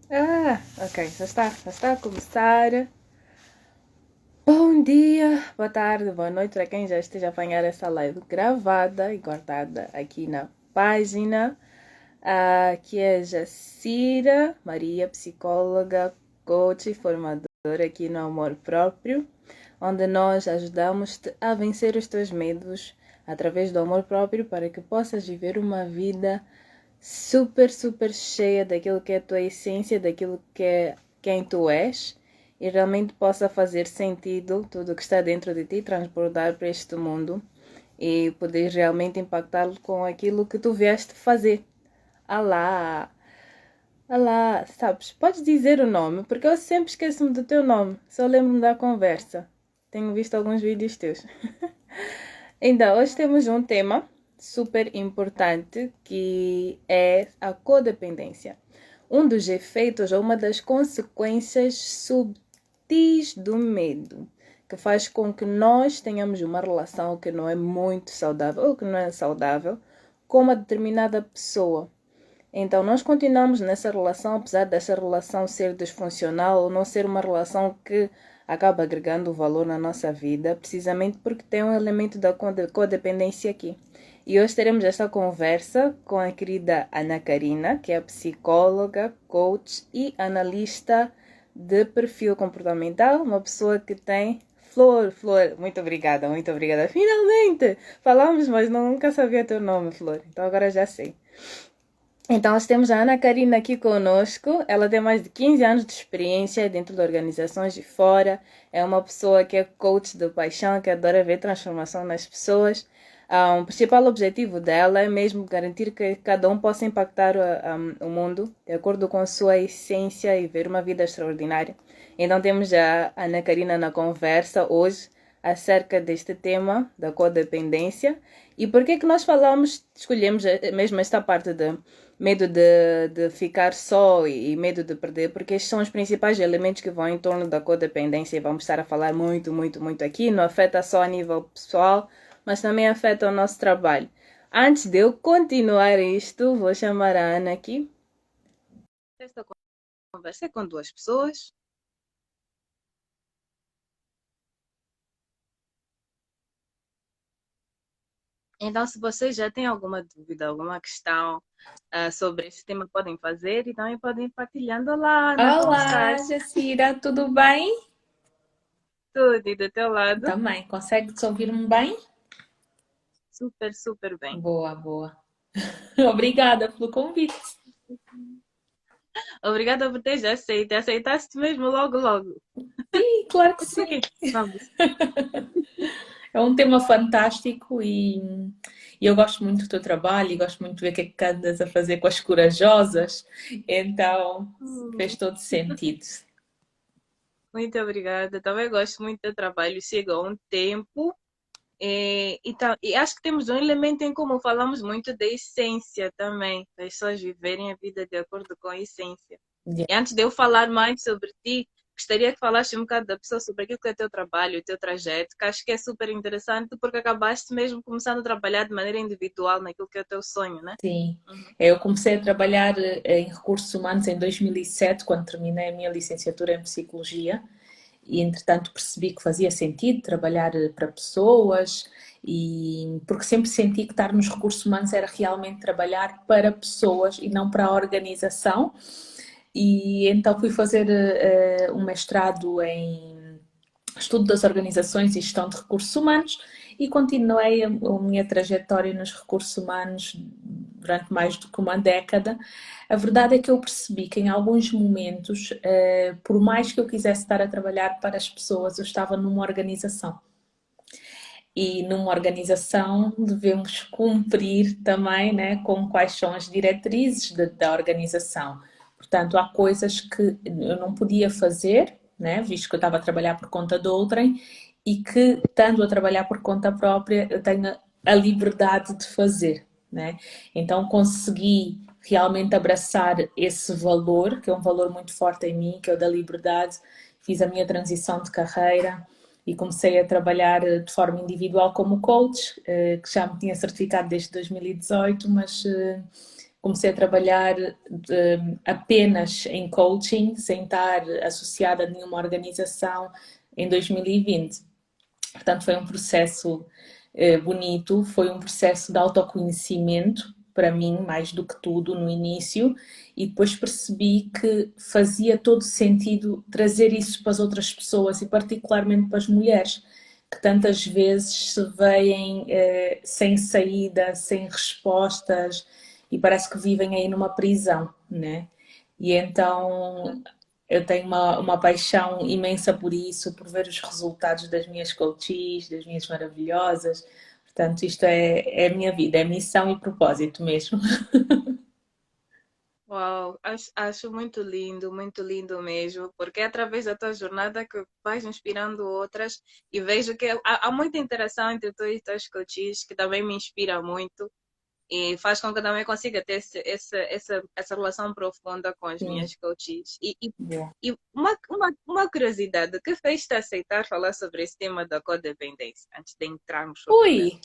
Ok, já está a começar. Bom dia, boa tarde, boa noite para quem já esteja a apanhar essa live gravada e guardada aqui na página. Aqui é Jacira Maria, psicóloga, coach e formadora aqui no Amor Próprio, onde nós ajudamos-te a vencer os teus medos através do amor próprio para que possas viver uma vida super, super cheia daquilo que é a tua essência, daquilo que é quem tu és e realmente possa fazer sentido tudo o que está dentro de ti, transbordar para este mundo e poder realmente impactá-lo com aquilo que tu vieste fazer. Alá, alá, sabes, podes dizer o nome, porque eu sempre esqueço-me do teu nome, só lembro-me da conversa. Tenho visto alguns vídeos teus. Então, hoje temos um tema super importante que é a codependência. Um dos efeitos ou uma das consequências subtis do medo, que faz com que nós tenhamos uma relação que não é muito saudável ou que não é saudável com uma determinada pessoa. Então, nós continuamos nessa relação, apesar dessa relação ser disfuncional ou não ser uma relação que acaba agregando valor na nossa vida, precisamente porque tem um elemento da codependência aqui. E hoje teremos esta conversa com a querida Ana Karina, que é psicóloga, coach e analista de perfil comportamental, uma pessoa que tem Flor, muito obrigada, muito obrigada. Finalmente! Falamos, mas nunca sabia teu nome, Flor. Então agora já sei. Então, nós temos a Ana Karina aqui conosco. Ela tem mais de 15 anos de experiência dentro de organizações de fora. É uma pessoa que é coach de paixão, que adora ver transformação nas pessoas. O principal objetivo dela é mesmo garantir que cada um possa impactar o mundo de acordo com a sua essência e ver uma vida extraordinária. Então, temos a Ana Karina na conversa hoje acerca deste tema da codependência. E por que que nós escolhemos mesmo esta parte de medo de ficar só e medo de perder, porque estes são os principais elementos que vão em torno da codependência e vamos estar a falar muito, muito, muito aqui. Não afeta só a nível pessoal, mas também afeta o nosso trabalho. Antes de eu continuar isto, vou chamar a Ana aqui. Esta conversa é com duas pessoas. Então, se vocês já têm alguma dúvida, alguma questão sobre este tema, podem fazer e também podem ir partilhando lá, Ana, como Olá, estás? Jacira, tudo bem? Tudo e do teu lado? Também, consegue-te ouvir-me bem? Super, super bem. Boa, boa. Obrigada pelo convite. Obrigada por teres aceito. Aceitaste mesmo logo, logo. Sim, claro que E por sim. quê? Vamos. É um tema fantástico e eu gosto muito do teu trabalho e gosto muito de ver o que é que andas a fazer com as corajosas. Então, fez Hum, todo sentido. Muito obrigada. Também gosto muito do trabalho. Chega um tempo e acho que temos um elemento em comum. Falamos muito da essência também. Das pessoas viverem a vida de acordo com a essência. Yeah. E antes de eu falar mais sobre ti, gostaria que falasse um bocado da pessoa sobre aquilo que é o teu trabalho, o teu trajeto, que acho que é super interessante porque acabaste mesmo começando a trabalhar de maneira individual naquilo que é o teu sonho, né? Sim, Uhum. eu comecei a trabalhar em recursos humanos em 2007, quando terminei a minha licenciatura em Psicologia. E entretanto percebi que fazia sentido trabalhar para pessoas e porque sempre senti que estar nos recursos humanos era realmente trabalhar para pessoas e não para a organização. E então fui fazer um mestrado em estudo das organizações e gestão de recursos humanos e continuei a minha trajetória nos recursos humanos durante mais do que uma década. A verdade é que eu percebi que em alguns momentos, por mais que eu quisesse estar a trabalhar para as pessoas, eu estava numa organização. E numa organização devemos cumprir também, né, com quais são as diretrizes da organização. Portanto, há coisas que eu não podia fazer, né, visto que eu estava a trabalhar por conta de outrem, e que, estando a trabalhar por conta própria, eu tenho a liberdade de fazer. Né? Então, consegui realmente abraçar esse valor, que é um valor muito forte em mim, que é o da liberdade. Fiz a minha transição de carreira e comecei a trabalhar de forma individual como coach, que já me tinha certificado desde 2018, mas comecei a trabalhar apenas em coaching, sem estar associada a nenhuma organização em 2020. Portanto, foi um processo bonito, foi um processo de autoconhecimento para mim, mais do que tudo, no início, e depois percebi que fazia todo sentido trazer isso para as outras pessoas e particularmente para as mulheres, que tantas vezes se veem sem saída, sem respostas e parece que vivem aí numa prisão, né? E então eu tenho uma paixão imensa por isso, por ver os resultados das minhas coaches, das minhas maravilhosas. Portanto, isto é a minha vida, é missão e propósito mesmo. Uau, acho muito lindo mesmo, porque é através da tua jornada que vais inspirando outras e vejo que há muita interação entre tu e teus coaches que também me inspira muito. E faz com que eu também consiga ter essa relação profunda com as Sim, minhas coaches. boa. E uma curiosidade, o que fez-te aceitar falar sobre esse tema da codependência, antes de entrarmos sobre o tema? Ui,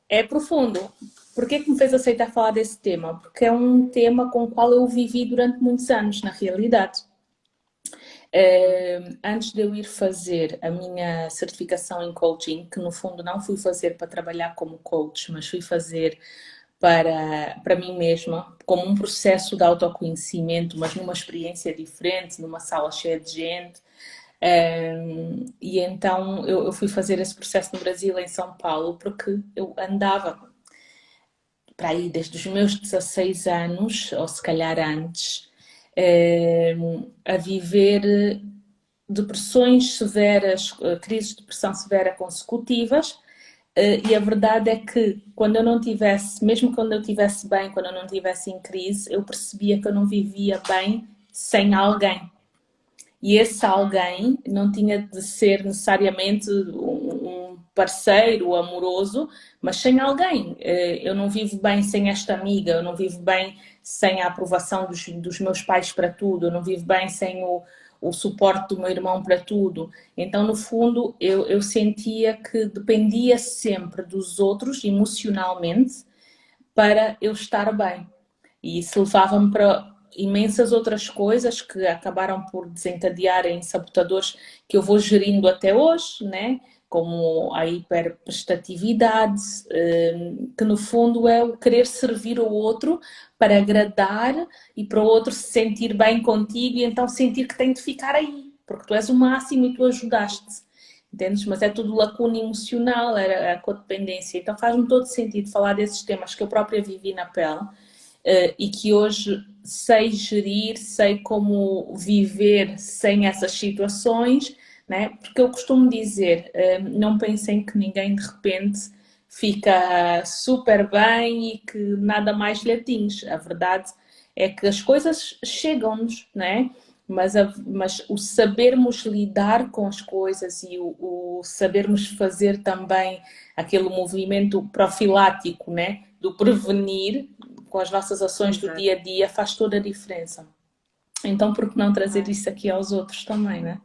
é profundo. Por que me fez aceitar falar desse tema? Porque é um tema com o qual eu vivi durante muitos anos, na realidade. Antes de eu ir fazer a minha certificação em coaching, que no fundo não fui fazer para trabalhar como coach, mas fui fazer para mim mesma, como um processo de autoconhecimento, mas numa experiência diferente, numa sala cheia de gente. E então eu fui fazer esse processo no Brasil, em São Paulo, porque eu andava para aí desde os meus 16 anos, ou se calhar antes, a viver depressões severas, crises de depressão severa consecutivas. E a verdade é que quando eu não tivesse, mesmo quando eu estivesse bem, quando eu não estivesse em crise, eu percebia que eu não vivia bem sem alguém. E esse alguém não tinha de ser necessariamente um parceiro amoroso, mas sem alguém. Eu não vivo bem sem esta amiga, eu não vivo bem sem a aprovação dos meus pais para tudo, eu não vivo bem sem o suporte do meu irmão para tudo. Então, no fundo, eu sentia que dependia sempre dos outros emocionalmente para eu estar bem. E isso levava-me para imensas outras coisas que acabaram por desencadear em sabotadores que eu vou gerindo até hoje, né? Como a hiperprestatividade, que no fundo é o querer servir o outro para agradar e para o outro se sentir bem contigo e então sentir que tem de ficar aí, porque tu és o máximo e tu ajudaste. Entendes? Mas é tudo lacuna emocional, era a codependência. Então faz-me todo sentido falar desses temas que eu própria vivi na pele e que hoje sei gerir, sei como viver sem essas situações, né? Porque eu costumo dizer, não pensem que ninguém de repente fica super bem e que nada mais lhe atinge. A verdade é que as coisas chegam-nos, né? Mas o sabermos lidar com as coisas e o sabermos fazer também aquele movimento profilático, né? Do prevenir com as nossas ações do Exato. dia a dia faz toda a diferença. Então, por que não trazer Ah, isso aqui aos outros também, né?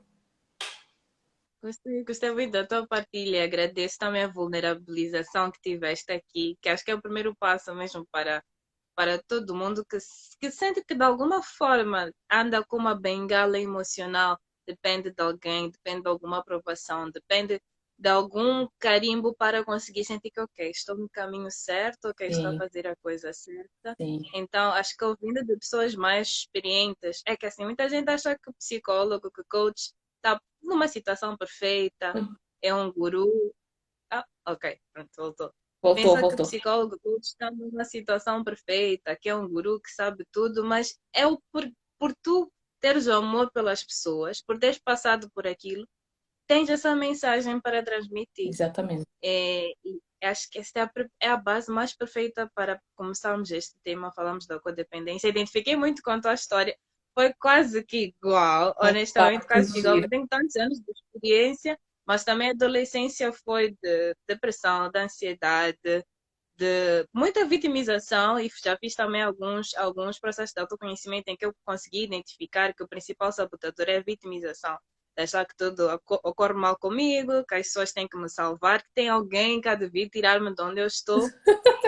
gostei muito da tua partilha. Agradeço também a vulnerabilização que tiveste aqui, que acho que é o primeiro passo mesmo para todo mundo que sente que de alguma forma anda com uma bengala emocional, depende de alguém, depende de alguma aprovação, depende de algum carimbo para conseguir sentir que, ok, estou no caminho certo, ok, estou a Sim, fazer a coisa certa. sim. Então, acho que ouvindo de pessoas mais experientes, é que assim, muita gente acha que o psicólogo, que o coach está numa situação perfeita, é um guru. Ah, ok, pronto, voltou. Voltou, Pensa que o voltou. psicólogo todos está numa situação perfeita, que é um guru que sabe tudo, mas é por tu teres o amor pelas pessoas, por teres passado por aquilo, tens essa mensagem para transmitir. Exatamente. E acho que esta é a base mais perfeita para começarmos este tema. Falamos da codependência. Identifiquei muito com a tua história. Foi quase que igual, Opa, honestamente, que quase que igual. giro. Não tenho tantos anos de experiência, mas também a adolescência foi de depressão, de ansiedade, de muita vitimização e já fiz também alguns processos de autoconhecimento em que eu consegui identificar que o principal sabotador é a vitimização. de achar que tudo ocorre mal comigo, que as pessoas têm que me salvar, que tem alguém que há de vir tirar-me de onde eu estou.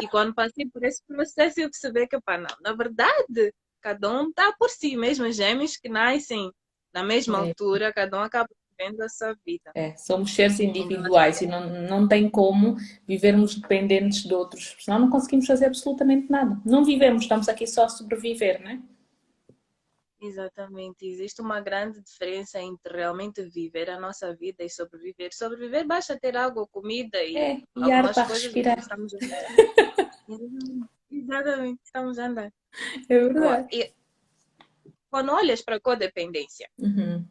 E quando passei por esse processo, eu percebi que, pá, não, na verdade, cada um está por si, mesmo gêmeos que nascem na mesma É, altura, cada um acaba vivendo a sua vida. somos seres Então, acho individuais e não tem como vivermos dependentes de outros, senão não conseguimos fazer absolutamente nada. Não vivemos, estamos aqui só a sobreviver, não é? exatamente. Existe uma grande diferença entre realmente viver a nossa vida e sobreviver. Sobreviver basta ter água, comida e E ar algumas para coisas e respirar, estamos a andar. Exatamente, estamos a andar. é Boa. verdade. E quando olhas para a codependência, Uhum.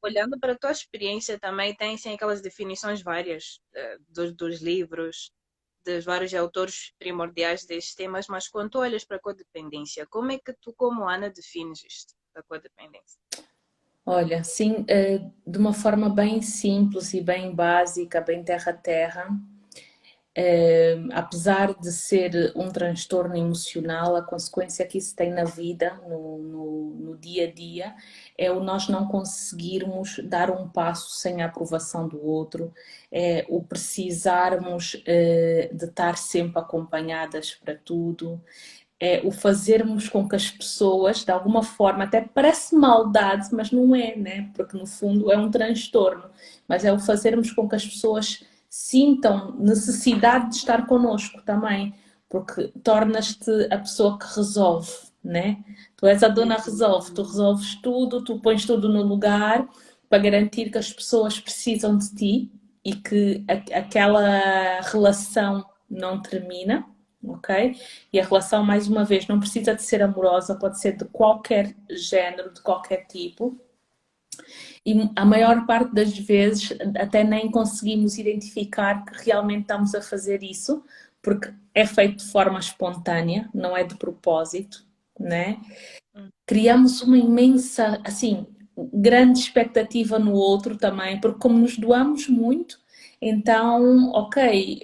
olhando para a tua experiência também, tem sim aquelas definições várias dos livros, dos vários autores primordiais destes temas, mas quando tu olhas para a codependência, como é que tu, como Ana, defines isto, da codependência? Olha, sim, de uma forma bem simples e bem básica, bem terra-terra, apesar de ser um transtorno emocional, a consequência que isso tem na vida, no dia a dia, é o nós não conseguirmos dar um passo sem a aprovação do outro, é o precisarmos de estar sempre acompanhadas para tudo, é o fazermos com que as pessoas, de alguma forma, até parece maldade, mas não é, né? Porque no fundo é um transtorno, mas é o fazermos com que as pessoas sintam necessidade de estar connosco também, porque tornas-te a pessoa que resolve, né? Tu és a dona resolve, tu resolves tudo, tu pões tudo no lugar para garantir que as pessoas precisam de ti e que aquela relação não termina, ok? E a relação, mais uma vez, não precisa de ser amorosa, pode ser de qualquer género, de qualquer tipo. E a maior parte das vezes até nem conseguimos identificar que realmente estamos a fazer isso, porque é feito de forma espontânea, não é de propósito, né? Criamos uma imensa, assim, grande expectativa no outro também, porque como nos doamos muito, então, ok,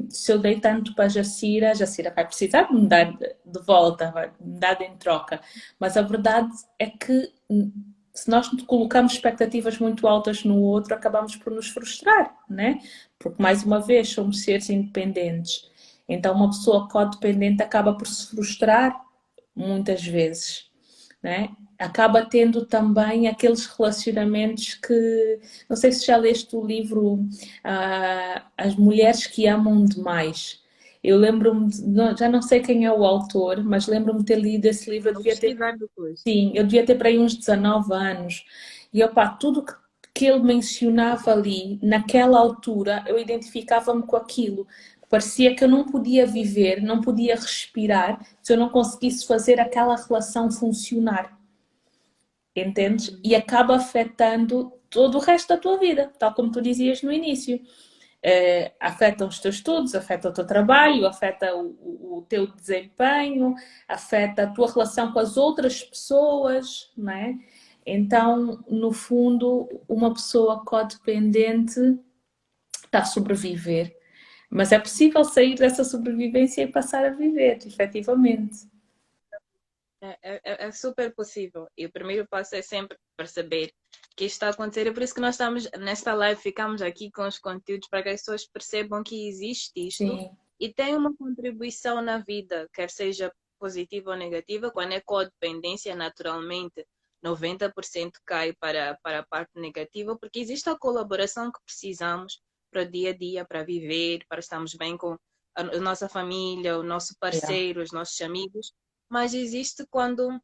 se eu dei tanto para a Jacira vai precisar de me dar de volta, vai me dar em troca. Mas a verdade é que se nós colocamos expectativas muito altas no outro, acabamos por nos frustrar, né? Porque, mais uma vez, somos seres independentes. Então, uma pessoa codependente acaba por se frustrar muitas vezes, né? Acaba tendo também aqueles relacionamentos que, não sei se já leste o livro As Mulheres que Amam Demais. Eu lembro-me, já não sei quem é o autor, mas lembro-me de ter lido esse livro, eu Vou devia ter, pesquisar depois. sim, eu devia ter para aí uns 19 anos. E opá, tudo que ele mencionava ali, naquela altura, eu identificava-me com aquilo. Parecia que eu não podia viver, não podia respirar se eu não conseguisse fazer aquela relação funcionar, entendes? E acaba afetando todo o resto da tua vida, tal como tu dizias no início. Afeta os teus estudos, afeta o teu trabalho, afeta o teu desempenho, afeta a tua relação com as outras pessoas, não é? Então, no fundo, uma pessoa codependente está a sobreviver. Mas é possível sair dessa sobrevivência e passar a viver, efetivamente. É super possível. E o primeiro passo é sempre perceber que isto está a acontecer. É por isso que nós estamos nesta live, ficamos aqui com os conteúdos para que as pessoas percebam que existe isto Sim, e tem uma contribuição na vida, quer seja positiva ou negativa. Quando é codependência, naturalmente, 90% cai para a parte negativa, porque existe a colaboração que precisamos para o dia a dia, para viver, para estarmos bem com a nossa família, o nosso yeah, parceiro, os nossos amigos, mas existe quando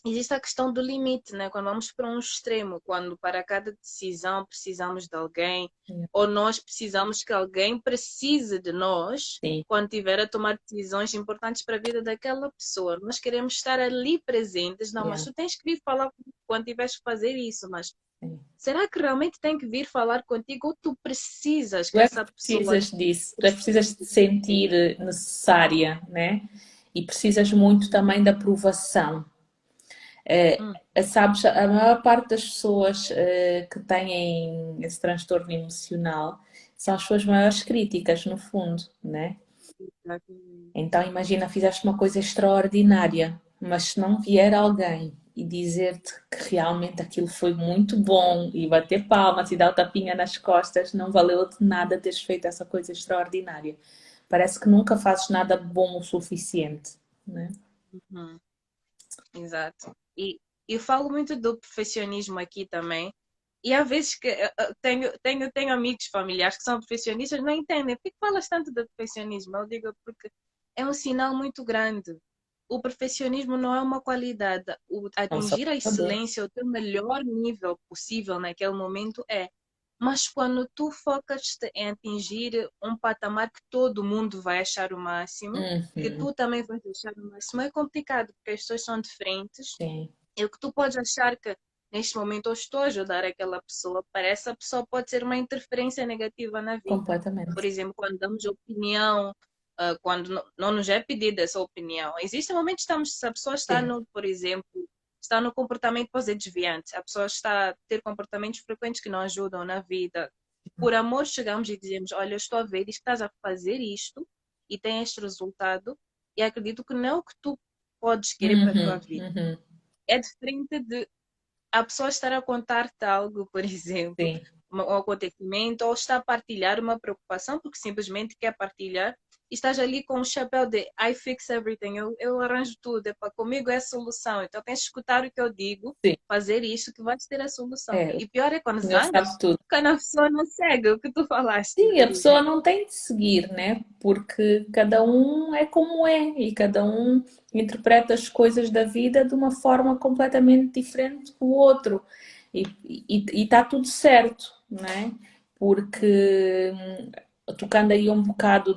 existe a questão do limite, né? Quando vamos para um extremo, quando para cada decisão precisamos de alguém, yeah, ou nós precisamos que alguém precise de nós sim, quando tiver a tomar decisões importantes para a vida daquela pessoa. Nós queremos estar ali presentes, não, mas yeah, tu tens que vir falar comigo quando tiveres que fazer isso, mas sim. será que realmente tem que vir falar contigo ou tu precisas Tu que é que essa pessoa precisas disso, tu é que precisas precise te de ti? sentir necessária, né? E precisas muito também da aprovação. Hum, Sabes, a maior parte das pessoas que têm esse transtorno emocional são as suas maiores críticas, no fundo, né? exatamente. Então imagina, fizeste uma coisa extraordinária, mas se não vier alguém e dizer-te que realmente aquilo foi muito bom e bater palmas e dar o tapinha nas costas, não valeu de nada teres feito essa coisa extraordinária. Parece que nunca fazes nada bom o suficiente, né? Uhum. Exato. E eu falo muito do perfeccionismo aqui também. E há vezes que tenho amigos familiares que são perfeccionistas, não entendem. Por que falas tanto de perfeccionismo? Eu digo porque é um sinal muito grande. O perfeccionismo não é uma qualidade. É um Atingir a sabotador. excelência, o teu melhor nível possível naquele momento é. Mas quando tu focas-te em atingir um patamar que todo mundo vai achar o máximo, que Uhum, tu também vais achar o máximo, é complicado, porque as pessoas são diferentes. sim, E o que tu podes achar que neste momento eu estou a ajudar aquela pessoa, para essa pessoa pode ser uma interferência negativa na vida. Por completamente. exemplo, quando damos opinião, quando não nos é pedida essa opinião. Existem momentos que estamos, se a pessoa está Sim. no, por exemplo, está no comportamento, pode ser desviante, a pessoa está a ter comportamentos frequentes que não ajudam na vida. Por amor, chegamos e dizemos: Olha, eu estou a ver isto, estás a fazer isto e tem este resultado, e acredito que não é o que tu podes querer para a tua Uhum, vida. uhum, É diferente de a pessoa estar a contar-te algo, por exemplo, sim. um acontecimento, ou está a partilhar uma preocupação, porque simplesmente quer partilhar, e estás ali com o chapéu de I fix everything, eu arranjo tudo, epá, comigo é a solução. Então tens de escutar o que eu digo, Sim. fazer isto que vais ter a solução. É, o E pior é quando senhor sabe zangas, tudo. quando a pessoa não segue o que tu falaste, Sim, a por pessoa exemplo. não tem de seguir, né? Porque cada um é como é e cada um interpreta as coisas da vida de uma forma completamente diferente do outro. E está tudo certo, né? Porque tocando aí um bocado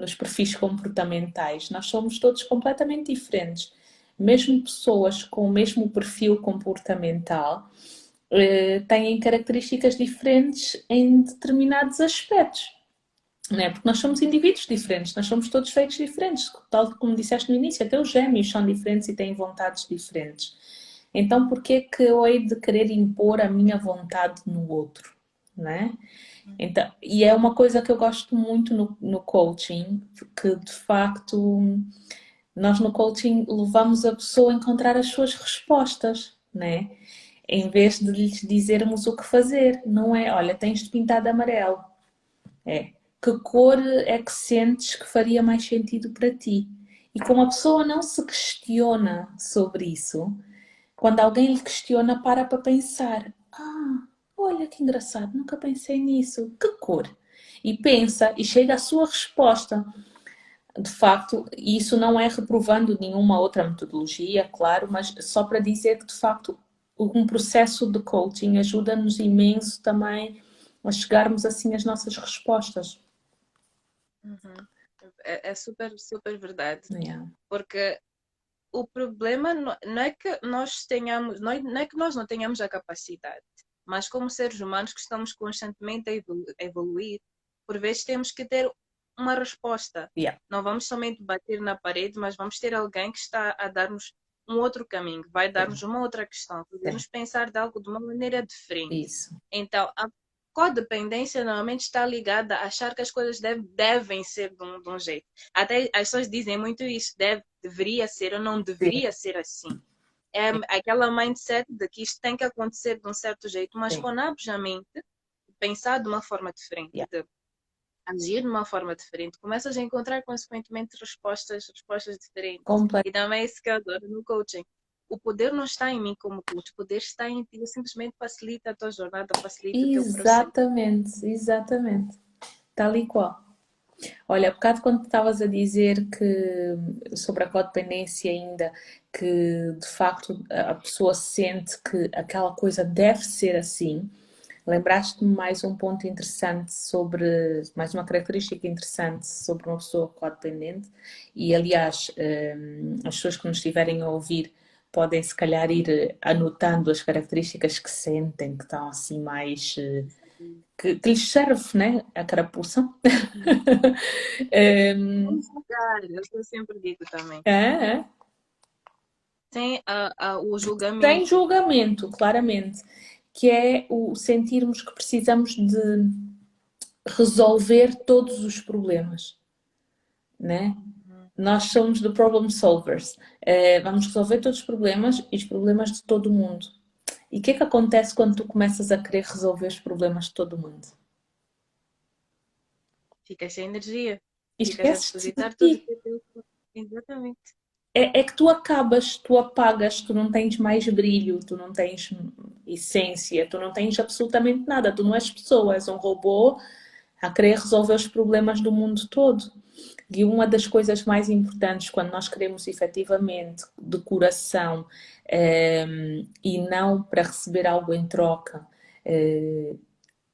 nos perfis comportamentais, nós somos todos completamente diferentes. Mesmo pessoas com o mesmo perfil comportamental têm características diferentes em determinados aspectos. Não é? Porque nós somos indivíduos diferentes, nós somos todos feitos diferentes, tal como disseste no início, até os gêmeos são diferentes e têm vontades diferentes. Então, por que que eu hei de querer impor a minha vontade no outro? Não é? Então, e é uma coisa que eu gosto muito no coaching, porque de facto nós no coaching levamos a pessoa a encontrar as suas respostas, né? Em vez de lhes dizermos o que fazer, não é? Olha, tens de pintar de amarelo. É. Que cor é que sentes que faria mais sentido para ti? E como a pessoa não se questiona sobre isso, quando alguém lhe questiona, para pensar: Ah, olha que engraçado, nunca pensei nisso. Que cor? E pensa e chega à sua resposta. De facto, isso não é reprovando nenhuma outra metodologia, claro, mas só para dizer que, de facto, um processo de coaching ajuda-nos imenso também a chegarmos assim às nossas respostas. Uhum. É super, super verdade. Yeah. Porque o problema não é que nós tenhamos, não é que nós não tenhamos a capacidade, mas como seres humanos que estamos constantemente a evoluir, por vezes temos que ter uma resposta. Yeah. Não vamos somente bater na parede, mas vamos ter alguém que está a dar-nos um outro caminho, vai Sim, dar-nos uma outra questão, sim, fazer-nos pensar de algo de uma maneira diferente. isso. Então, a codependência normalmente está ligada a achar que as coisas devem ser de um jeito. Até as pessoas dizem muito isso, deveria ser ou não Sim, deveria ser assim. É aquela mindset de que isto tem que acontecer de um certo jeito, mas sim. quando abres a mente, pensar de uma forma diferente, Yeah. de agir de uma forma diferente, começas a encontrar consequentemente respostas diferentes. E Completamente. também é isso que eu adoro no coaching. O poder não está em mim como coach, o poder está em ti. Simplesmente facilita a tua jornada, facilita o teu processo. Exatamente, exatamente. Tal e qual. Olha, há bocado quando estavas a dizer que sobre a codependência ainda, que de facto a pessoa sente que aquela coisa deve ser assim, lembraste-me mais um ponto interessante sobre, mais uma característica interessante sobre uma pessoa codependente e aliás, as pessoas que nos estiverem a ouvir podem se calhar ir anotando as características que sentem, que estão assim mais que lhes serve, né? A carapuça. Sem julgar, eu sempre digo também. É, Sem o sem julgamento. julgamento, claramente, que é o sentirmos que precisamos de resolver todos os problemas, né? Nós somos the problem solvers. Vamos resolver todos os problemas e os problemas de todo mundo. E o que é que acontece quando tu começas a querer resolver os problemas de todo mundo? Ficas sem energia. E Ficas a esqueces-te de depositar tudo ti. que é teu. Exatamente. É que tu acabas, tu apagas, tu não tens mais brilho, tu não tens essência, tu não tens absolutamente nada, tu não és pessoa, és um robô a querer resolver os problemas do mundo todo. E uma das coisas mais importantes quando nós queremos efetivamente de coração e não para receber algo em troca,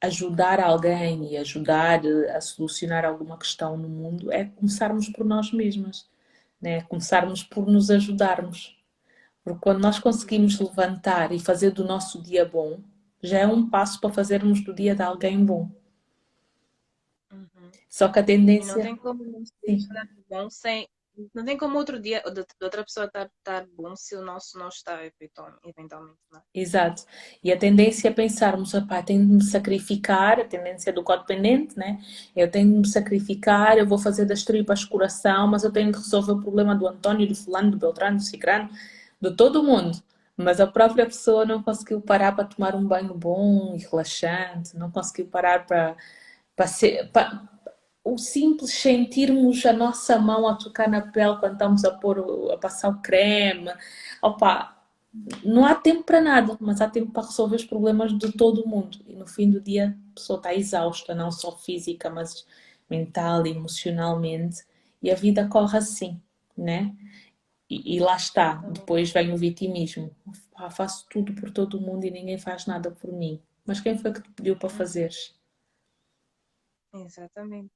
ajudar alguém e ajudar a solucionar alguma questão no mundo é começarmos por nós mesmas, né? Começarmos por nos ajudarmos. Porque quando nós conseguimos levantar e fazer do nosso dia bom, já é um passo para fazermos do dia de alguém bom. Uhum. Só que a E não tendência, tem como não sim, estar bom sem. Não tem como outro dia de outra pessoa estar bom se o nosso não está, eventualmente, não é? exato. E a tendência é pensarmos, opá, tenho de me sacrificar, a tendência do codependente, né? Eu tenho de me sacrificar, eu vou fazer das tripas coração, mas eu tenho de resolver o problema do António, do fulano, do Beltrano, do Cicrano, de todo mundo. Mas a própria pessoa não conseguiu parar para tomar um banho bom e relaxante, não conseguiu parar para ser, o simples sentirmos a nossa mão a tocar na pele quando estamos a passar o creme. Opa, não há tempo para nada, mas há tempo para resolver os problemas de todo o mundo. E no fim do dia a pessoa está exausta, não só física, mas mental e emocionalmente. E a vida corre assim, né? E lá está, Exatamente. depois vem o vitimismo. Pá, faço tudo por todo mundo e ninguém faz nada por mim. Mas quem foi que te pediu para Uhum. fazeres? Exatamente.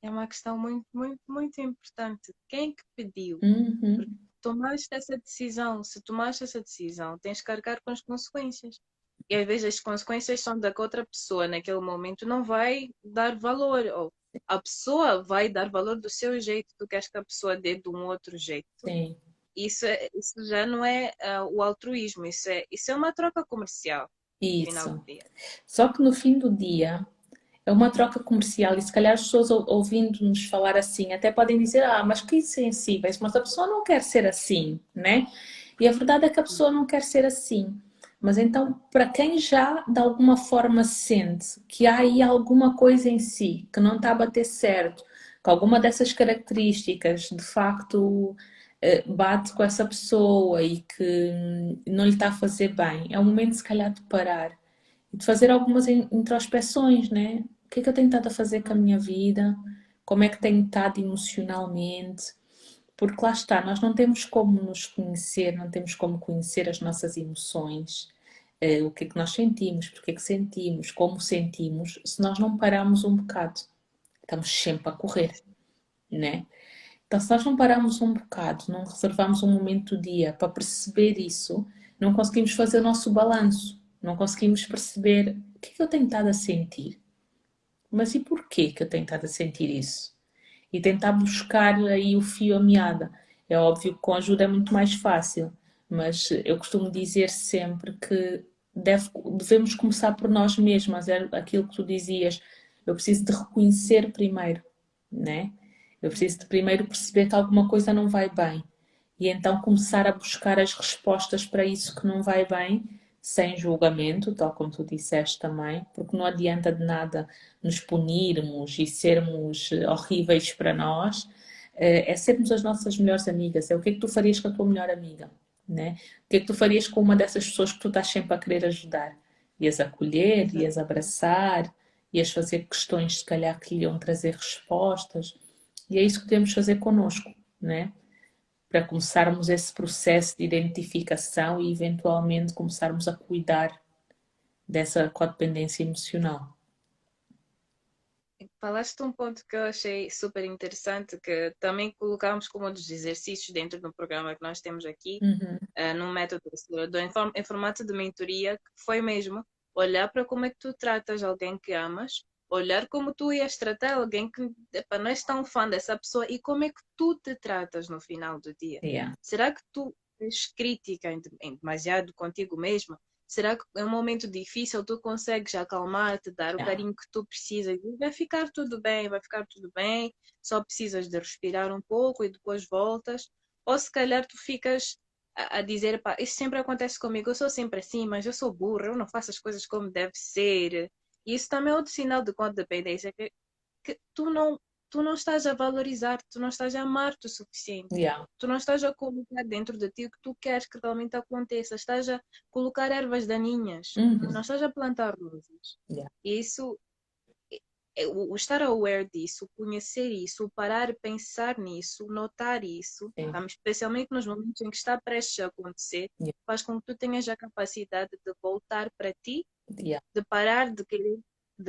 É uma questão muito, muito, muito importante. Quem é que pediu? Porque Uhum, tomaste essa decisão. Se tomaste essa decisão, tens que arcar com as consequências. E às vezes as consequências são da que outra pessoa naquele momento não vai dar valor. Ou a pessoa vai dar valor do seu jeito, tu queres que a pessoa dê de um outro jeito. sim. Isso já não é o altruísmo, isso é uma troca comercial, no final do Isso. dia. Só que no fim do dia é uma troca comercial e se calhar as pessoas ouvindo-nos falar assim até podem dizer, ah, mas que insensíveis, mas a pessoa não quer ser assim, né? E a verdade é que a pessoa não quer ser assim. Mas então, para quem já de alguma forma sente que há aí alguma coisa em si que não está a bater certo, que alguma dessas características de facto bate com essa pessoa e que não lhe está a fazer bem, é o momento se calhar de parar e de fazer algumas introspeções, né? O que é que eu tenho estado a fazer com a minha vida? Como é que tenho estado emocionalmente? Porque lá está, nós não temos como nos conhecer, não temos como conhecer as nossas emoções, o que é que nós sentimos, porque é que sentimos, como sentimos, se nós não pararmos um bocado. Estamos sempre a correr, né? Então, se nós não pararmos um bocado, não reservarmos um momento do dia para perceber isso, não conseguimos fazer o nosso balanço, não conseguimos perceber o que é que eu tenho estado a sentir. Mas e porquê que eu tenho estado a sentir isso? E tentar buscar aí o fio à meada. É óbvio que com ajuda é muito mais fácil, mas eu costumo dizer sempre que devemos começar por nós mesmas, é aquilo que tu dizias. Eu preciso de reconhecer primeiro, né? Eu preciso de primeiro perceber que alguma coisa não vai bem e então começar a buscar as respostas para isso que não vai bem, sem julgamento, tal como tu disseste também, porque não adianta de nada nos punirmos e sermos horríveis para nós, é sermos as nossas melhores amigas. É o que é que tu farias com a tua melhor amiga, né? O que é que tu farias com uma dessas pessoas que tu estás sempre a querer ajudar? Ias acolher, ias Exatamente. abraçar, ias fazer questões, se calhar, que lhe iam trazer respostas. E é isso que devemos fazer connosco, né? Para começarmos esse processo de identificação e eventualmente começarmos a cuidar dessa codependência emocional. Falaste um ponto que eu achei super interessante, que também colocámos como um dos exercícios dentro do programa que nós temos aqui, Uhum, no método acelerador, em formato de mentoria, que foi mesmo olhar para como é que tu tratas alguém que amas, olhar como tu ias tratar alguém que epá, não és tão fã dessa pessoa e como é que tu te tratas no final do dia. yeah. Será que tu és crítica em demasiado contigo mesma? Será que é um momento difícil, tu consegues acalmar-te, dar o Yeah. carinho que tu precisas e vai ficar tudo bem, vai ficar tudo bem, só precisas de respirar um pouco e depois voltas. Ou se calhar tu ficas a dizer, pá, isso sempre acontece comigo, eu sou sempre assim, mas eu sou burra, eu não faço as coisas como deve ser. E isso também é outro sinal de codependência, que tu não estás a valorizar, tu não estás a amar-te o suficiente. Yeah. Tu não estás a colocar dentro de ti o que tu queres que realmente aconteça. Estás a colocar ervas daninhas. Não Uhum. estás a plantar rosas. Yeah. E isso, o estar aware disso, conhecer isso, o parar e pensar nisso, notar isso, Sim. especialmente nos momentos em que está prestes a acontecer, Yeah. faz com que tu tenhas a capacidade de voltar para ti, Yeah. de parar de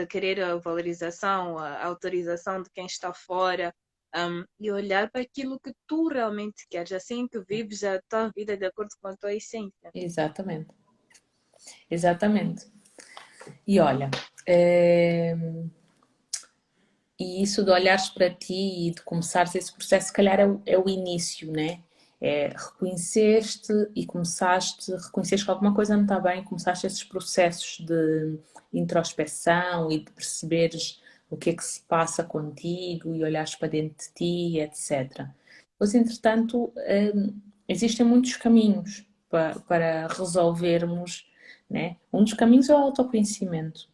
querer a valorização, a autorização de quem está fora, e olhar para aquilo que tu realmente queres, assim que vives a tua vida de acordo com a tua essência. Exatamente. Exatamente. E olha, e isso de olhares para ti e de começares esse processo, se calhar é o início, né? É, reconheceste e reconheceste que alguma coisa não está bem, começaste esses processos de introspeção e de perceberes o que é que se passa contigo e olhares para dentro de ti, etc. Pois, entretanto, existem muitos caminhos para resolvermos, né? Um dos caminhos é o autoconhecimento,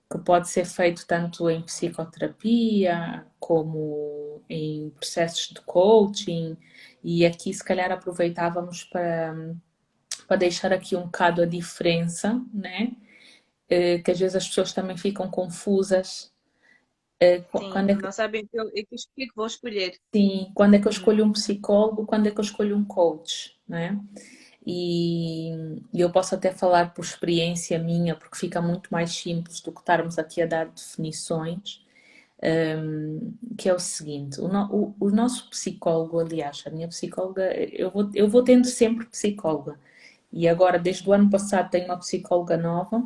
que pode ser feito tanto em psicoterapia como em processos de coaching, e aqui se calhar aproveitávamos para deixar aqui um bocado a diferença, né? Que às vezes as pessoas também ficam confusas. Sim, Quando é que, não sabem o que é que vou escolher. sim, quando é que eu Uhum. escolho um psicólogo, quando é que eu escolho um coach, né? E, e eu posso até falar por experiência minha, porque fica muito mais simples do que estarmos aqui a dar definições. Que é o seguinte: o nosso psicólogo, aliás, a minha psicóloga, eu vou tendo sempre psicóloga, e agora, desde o ano passado, tenho uma psicóloga nova,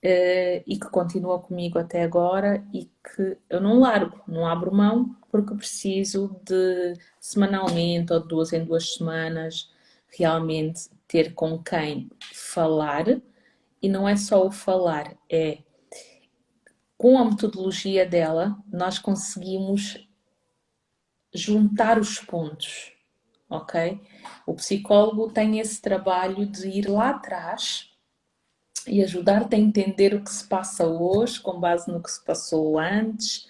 e que continua comigo até agora e que eu não largo, não abro mão, porque preciso de semanalmente ou de 2 em 2 semanas realmente ter com quem falar, e não é só o falar, é com a metodologia dela, nós conseguimos juntar os pontos, ok? O psicólogo tem esse trabalho de ir lá atrás e ajudar-te a entender o que se passa hoje com base no que se passou antes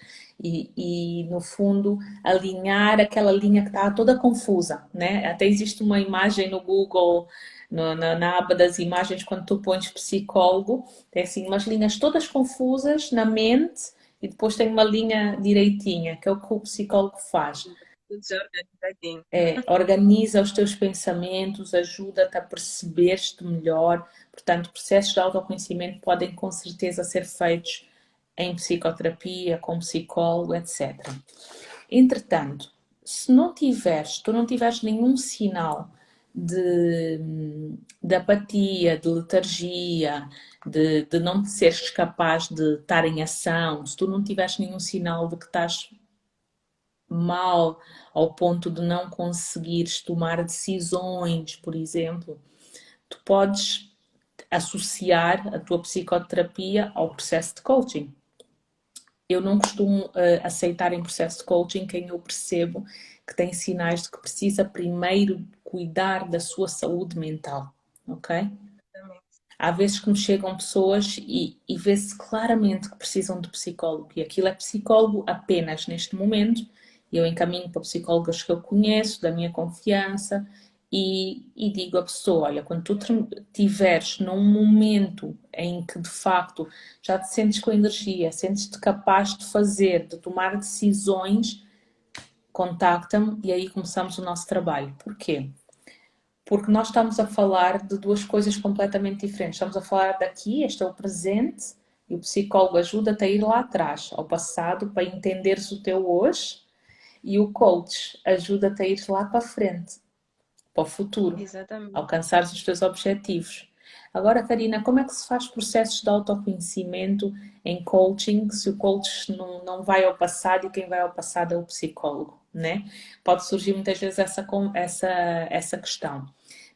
no fundo, alinhar aquela linha que está toda confusa, né? Até existe uma imagem no Google, na aba das imagens, quando tu pões psicólogo, tem assim umas linhas todas confusas na mente e depois tem uma linha direitinha, que é o que o psicólogo faz. Tudo já organizadinho. Organiza os teus pensamentos, ajuda-te a perceber-te melhor. Portanto, processos de autoconhecimento podem com certeza ser feitos em psicoterapia, com psicólogo, etc. Entretanto, se não tiveres, tu não tiveres nenhum sinal de apatia, de letargia, de não te seres capaz de estar em ação, se tu não tiveres nenhum sinal de que estás mal ao ponto de não conseguires tomar decisões, por exemplo, tu podes associar a tua psicoterapia ao processo de coaching. Eu não costumo aceitar em processo de coaching quem eu percebo que tem sinais de que precisa primeiro cuidar da sua saúde mental, ok? Há vezes que me chegam pessoas e vê-se claramente que precisam de psicólogo, e aquilo é psicólogo apenas neste momento, e eu encaminho para psicólogas que eu conheço, da minha confiança, e digo à pessoa: olha, quando tu tiveres num momento em que de facto já te sentes com energia, sentes-te capaz de fazer, de tomar decisões, contacta-me e aí começamos o nosso trabalho. Porquê? Porque nós estamos a falar de duas coisas completamente diferentes. Estamos a falar daqui, este é o presente, e o psicólogo ajuda-te a ir lá atrás, ao passado, para entenderes o teu hoje, e o coach ajuda-te a ir lá para a frente, para o futuro, Exatamente. alcançares os teus objetivos. Agora, Karina, como é que se faz processos de autoconhecimento em coaching se o coach não vai ao passado e quem vai ao passado é o psicólogo, né? Pode surgir muitas vezes essa questão.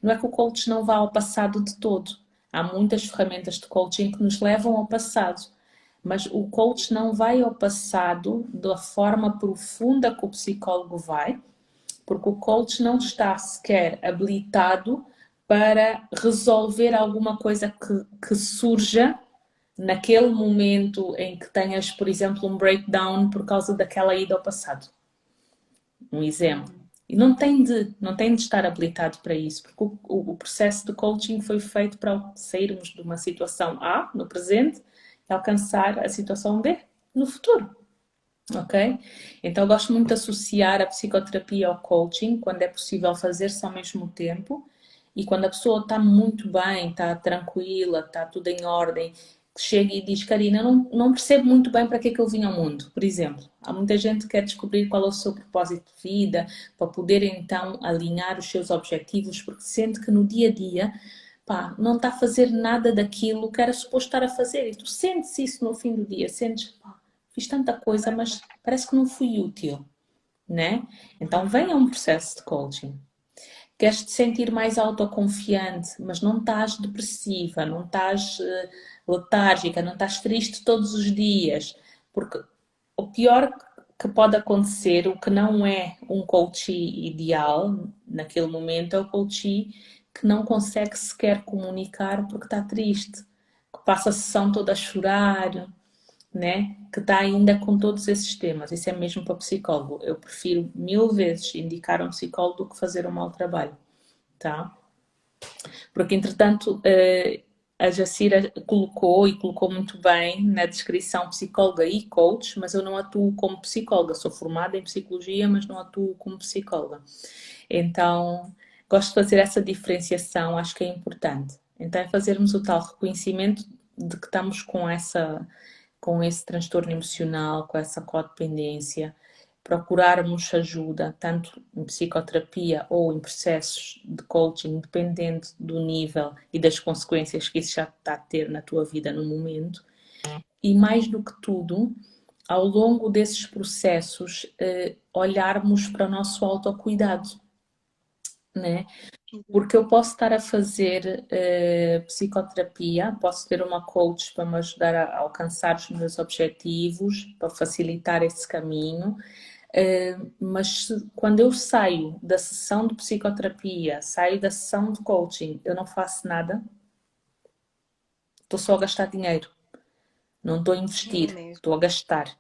Não é que o coach não vá ao passado de todo. Há muitas ferramentas de coaching que nos levam ao passado, mas o coach não vai ao passado da forma profunda que o psicólogo vai, porque o coach não está sequer habilitado para resolver alguma coisa que surja naquele momento em que tenhas, por exemplo, um breakdown por causa daquela ida ao passado. Um exemplo. E não tem de estar habilitado para isso, porque o processo de coaching foi feito para sairmos de uma situação A, no presente, e alcançar a situação B, no futuro. Ok? Então, eu gosto muito de associar a psicoterapia ao coaching, quando é possível fazer-se ao mesmo tempo, e quando a pessoa está muito bem, está tranquila, está tudo em ordem, chega e diz: Karina, não percebo muito bem para que é que eu vim ao mundo, por exemplo. Há muita gente que quer descobrir qual é o seu propósito de vida, para poder então alinhar os seus objetivos, porque sente que no dia a dia, pá, não está a fazer nada daquilo que era suposto estar a fazer. E tu sentes isso no fim do dia, sentes, pá, fiz tanta coisa, mas parece que não fui útil, né? Então venha um processo de coaching. Queres te sentir mais autoconfiante, mas não estás depressiva, não estás letárgica, não estás triste todos os dias. Porque o pior que pode acontecer, o que não é um coachee ideal naquele momento, é o coachee que não consegue sequer comunicar porque está triste, que passa a sessão toda a chorar, né? Que está ainda com todos esses temas. Isso é mesmo para psicólogo. Eu prefiro 1000 vezes indicar um psicólogo do que fazer um mau trabalho, tá? Porque, entretanto, a Jacira colocou e colocou muito bem na descrição psicóloga e coach, mas eu não atuo como psicóloga. Sou formada em psicologia, mas não atuo como psicóloga. Então, gosto de fazer essa diferenciação, acho que é importante. Então, é fazermos o tal reconhecimento de que estamos com esse transtorno emocional, com essa codependência, procurarmos ajuda, tanto em psicoterapia ou em processos de coaching, dependendo do nível e das consequências que isso já está a ter na tua vida no momento. E mais do que tudo, ao longo desses processos, olharmos para o nosso autocuidado, né? Porque eu posso estar a fazer psicoterapia, posso ter uma coach para me ajudar a alcançar os meus objetivos, para facilitar esse caminho, mas quando eu saio da sessão de psicoterapia, saio da sessão de coaching, eu não faço nada, estou só a gastar dinheiro, não estou a É investir, mesmo. estou a gastar,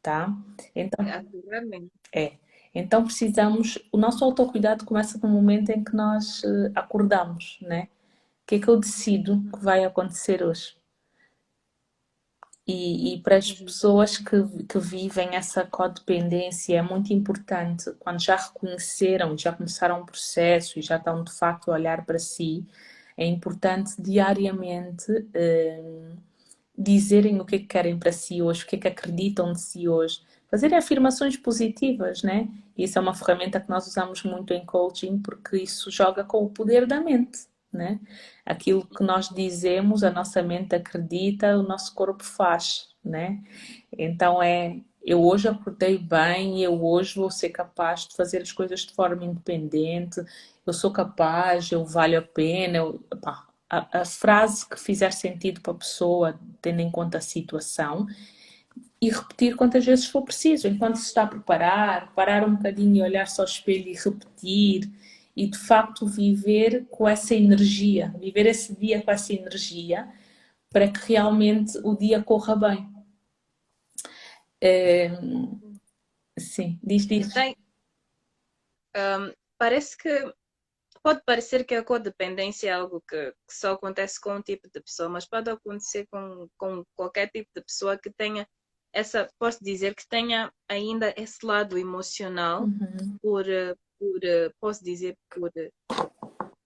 tá? Então, Naturalmente. é. Então precisamos, o nosso autocuidado começa no momento em que nós acordamos, né? O que é que eu decido que vai acontecer hoje? E para as pessoas que vivem essa codependência é muito importante, quando já reconheceram, já começaram um processo e já estão de facto a olhar para si, é importante diariamente dizerem o que é que querem para si hoje, o que é que acreditam de si hoje, fazerem afirmações positivas, né? Isso é uma ferramenta que nós usamos muito em coaching porque isso joga com o poder da mente, né? Aquilo que nós dizemos, a nossa mente acredita, o nosso corpo faz, né? Então eu hoje acordei bem, eu hoje vou ser capaz de fazer as coisas de forma independente, eu sou capaz, eu valho a pena, pá, a frase que fizer sentido para a pessoa, tendo em conta a situação, e repetir quantas vezes for preciso, enquanto se está a preparar, parar um bocadinho e olhar só ao espelho e repetir, e de facto viver com essa energia, viver esse dia com essa energia, para que realmente o dia corra bem. Sim, diz. Então, parece que pode parecer que a codependência é algo que só acontece com um tipo de pessoa, mas pode acontecer com qualquer tipo de pessoa que tenha posso dizer que tenha ainda esse lado emocional posso dizer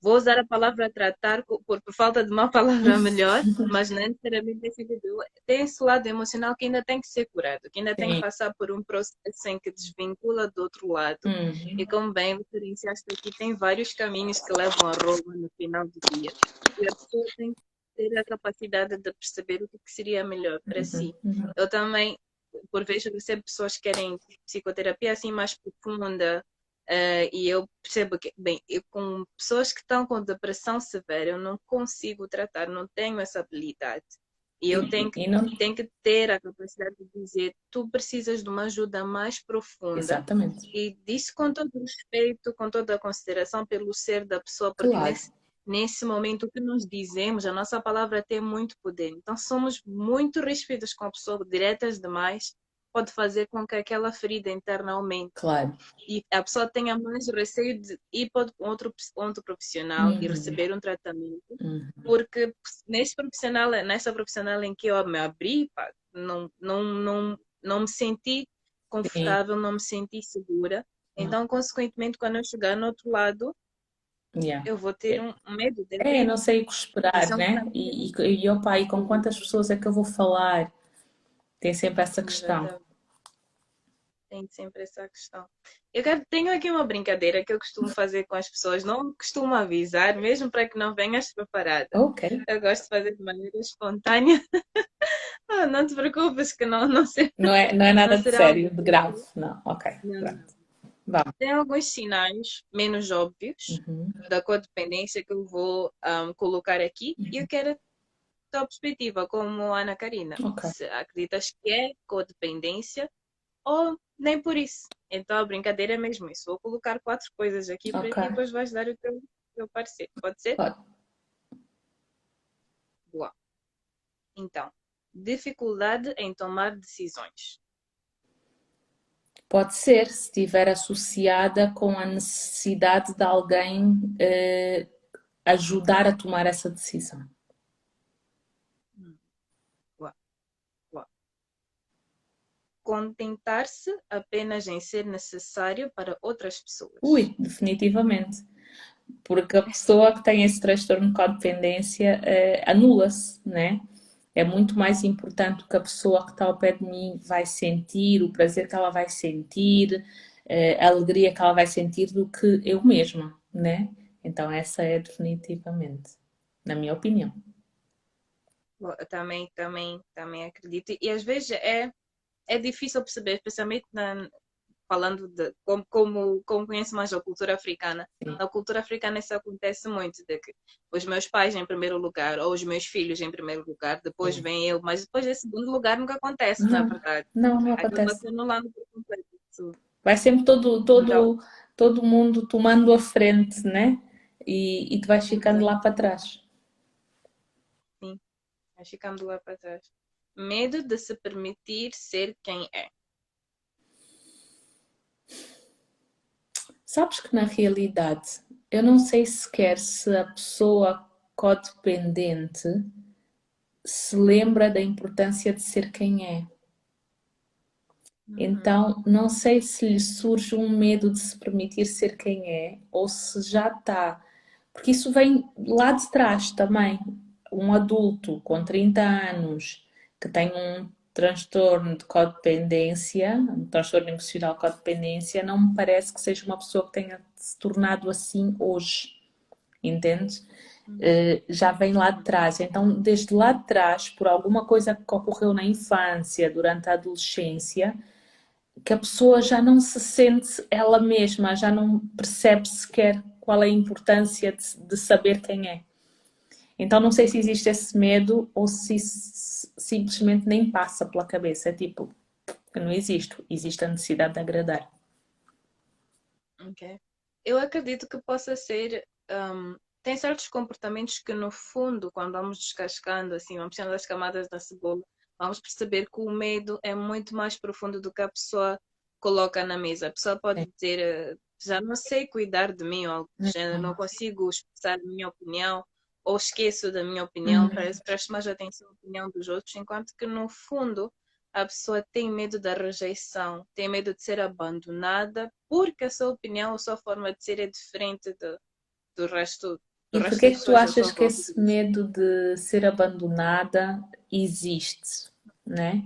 vou usar a palavra tratar por falta de uma palavra melhor, mas não é necessariamente esse indivíduo. Tem esse lado emocional que ainda tem que ser curado, que ainda tem que Sim. passar por um processo em que desvincula do outro lado. E como bem referenciaste aqui, tem vários caminhos que levam a Roma no final do dia. E a pessoa tem que ter a capacidade de perceber o que seria melhor para si. Eu também, por vezes, recebo pessoas que querem psicoterapia assim mais profunda, E eu percebo que, bem, eu com pessoas que estão com depressão severa, eu não consigo tratar, não tenho essa habilidade. E eu E não... tenho que ter a capacidade de dizer, tu precisas de uma ajuda mais profunda Exatamente. e disso com todo o respeito, com toda a consideração pelo ser da pessoa, porque Claro, nesse momento o que nós dizemos, a nossa palavra tem muito poder. Então somos muito ríspidos com a pessoa, diretas demais, pode fazer com que aquela ferida interna aumente claro. e a pessoa tenha mais receio de ir para outro profissional e Uhum, receber um tratamento, uhum. porque nessa profissional em que eu me abri, pá, não me senti Sim, confortável, não me senti segura. não. Então, consequentemente, quando eu chegar no outro lado, Yeah. eu vou ter um medo de É, abrir. não sei o que esperar, Isso é um né? Opa, e com quantas pessoas é que eu vou falar? Tem sempre essa questão. exatamente. Tem sempre essa questão. Tenho aqui uma brincadeira que eu costumo fazer com as pessoas, não costumo avisar, mesmo para que não venhas preparada. Ok. Eu gosto de fazer de maneira espontânea. Ah, não te preocupes que não, Não é não nada de será sério, algo de grave. sério. Não, ok. Não, Pronto. não. Vamos. Tem alguns sinais menos óbvios Uhum. da codependência que eu vou colocar aqui e eu quero a tua perspectiva como Ana Karina. Ok, Se acreditas que é codependência ou nem por isso. Então a brincadeira é mesmo isso. Vou colocar quatro coisas aqui para ok. ti e depois vais dar o teu parecer. Pode ser? Pode. Boa. Então, dificuldade em tomar decisões. Pode ser, se estiver associada com a necessidade de alguém ajudar a tomar essa decisão. Boa, boa. Contentar-se apenas em ser necessário para outras pessoas. Ui, definitivamente. Porque a pessoa que tem esse transtorno de codependência anula-se, né? É muito mais importante o que a pessoa que está ao pé de mim vai sentir, o prazer que ela vai sentir, a alegria que ela vai sentir do que eu mesma, né? Então essa é definitivamente, na minha opinião. Bom, eu também acredito. E às vezes é difícil perceber, especialmente falando de como conheço mais a cultura africana. Sim. Na cultura africana isso acontece muito, de que os meus pais em primeiro lugar, ou os meus filhos em primeiro lugar, depois Sim. vem eu, mas depois esse segundo lugar nunca acontece, na Não, verdade. não Acaba acontece. se anulando por completo isso. Vai sempre Então, todo mundo tomando a frente, né? E tu vais ficando exato, lá para trás. sim, mas ficando lá para trás. Medo de se permitir ser quem é. Sabes que na realidade eu não sei sequer se a pessoa codependente se lembra da importância de ser quem é. Uhum. Então, não sei se lhe surge um medo de se permitir ser quem é ou se já está. Porque isso vem lá de trás também. Um adulto com 30 anos que tem um transtorno de codependência, um transtorno emocional de codependência, não me parece que seja uma pessoa que tenha se tornado assim hoje, entende? Uhum. Já vem lá de trás. Então, desde lá de trás, por alguma coisa que ocorreu na infância, durante a adolescência, que a pessoa já não se sente ela mesma, já não percebe sequer qual é a importância de saber quem é. Então não sei se existe esse medo ou se isso simplesmente nem passa pela cabeça. É tipo, eu não existo, existe a necessidade de agradar. Ok. Eu acredito que possa ser. Tem certos comportamentos que, no fundo, quando vamos descascando, assim, vamos tirando as camadas da cebola, vamos perceber que o medo é muito mais profundo do que a pessoa coloca na mesa. A pessoa pode Sim. dizer, já não sei cuidar de mim, ou algo do género, não consigo expressar a minha opinião, ou esqueço da minha opinião, Uhum. presto mais atenção à opinião dos outros, enquanto que, no fundo, a pessoa tem medo da rejeição, tem medo de ser abandonada, porque a sua opinião, a sua forma de ser é diferente do resto, do E resto porquê das que tu pessoas à achas sua que volta. esse medo de ser abandonada existe, né?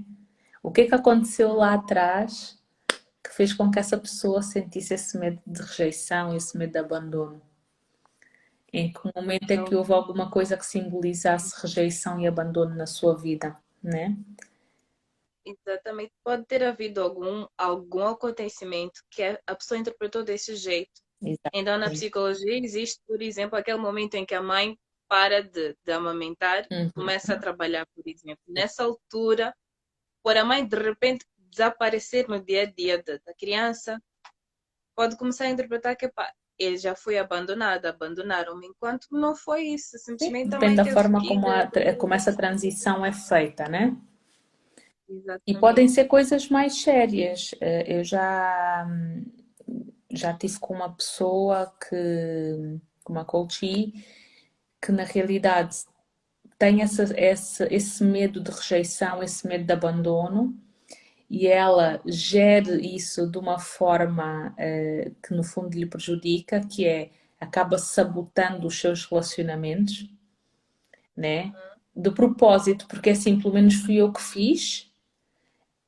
O que é que aconteceu lá atrás que fez com que essa pessoa sentisse esse medo de rejeição, esse medo de abandono? Em que momento é que houve alguma coisa que simbolizasse rejeição e abandono na sua vida, né? Exatamente. Pode ter havido algum acontecimento que a pessoa interpretou desse jeito. Então, na Exatamente. psicologia, existe, por exemplo, aquele momento em que a mãe para de amamentar e Uhum. começa a trabalhar, por exemplo. Nessa altura, por a mãe de repente desaparecer no dia a dia da criança, pode começar a interpretar que pá, ele já foi abandonado, abandonaram-me, enquanto não foi isso. Sim, Simplesmente a depende mãe da teve forma que ir. como essa transição é feita, né? E podem Exatamente. ser coisas mais sérias. Eu já tive com uma pessoa com uma coachee, que na realidade tem esse medo de rejeição, esse medo de abandono, e ela gere isso de uma forma que no fundo lhe prejudica, que é acaba sabotando os seus relacionamentos, né? De propósito, porque assim, pelo menos fui eu que fiz.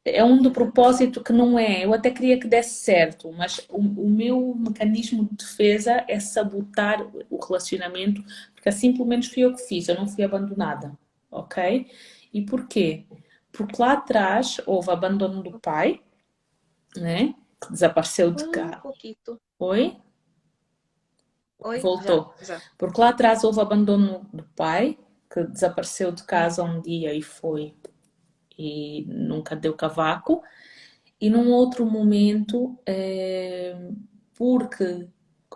É um do Exatamente. propósito que não é. Eu até queria que desse certo, mas o meu mecanismo de defesa é sabotar o relacionamento, porque assim pelo menos fui eu que fiz, eu não fui abandonada, ok? E porquê? Porque lá atrás houve abandono do pai, né? Que desapareceu de Um cá. pouquinho. Oi? Oi? Já, Voltou. já. Porque lá atrás houve abandono do pai, que desapareceu de casa um dia e foi e nunca deu cavaco. E num outro momento, porque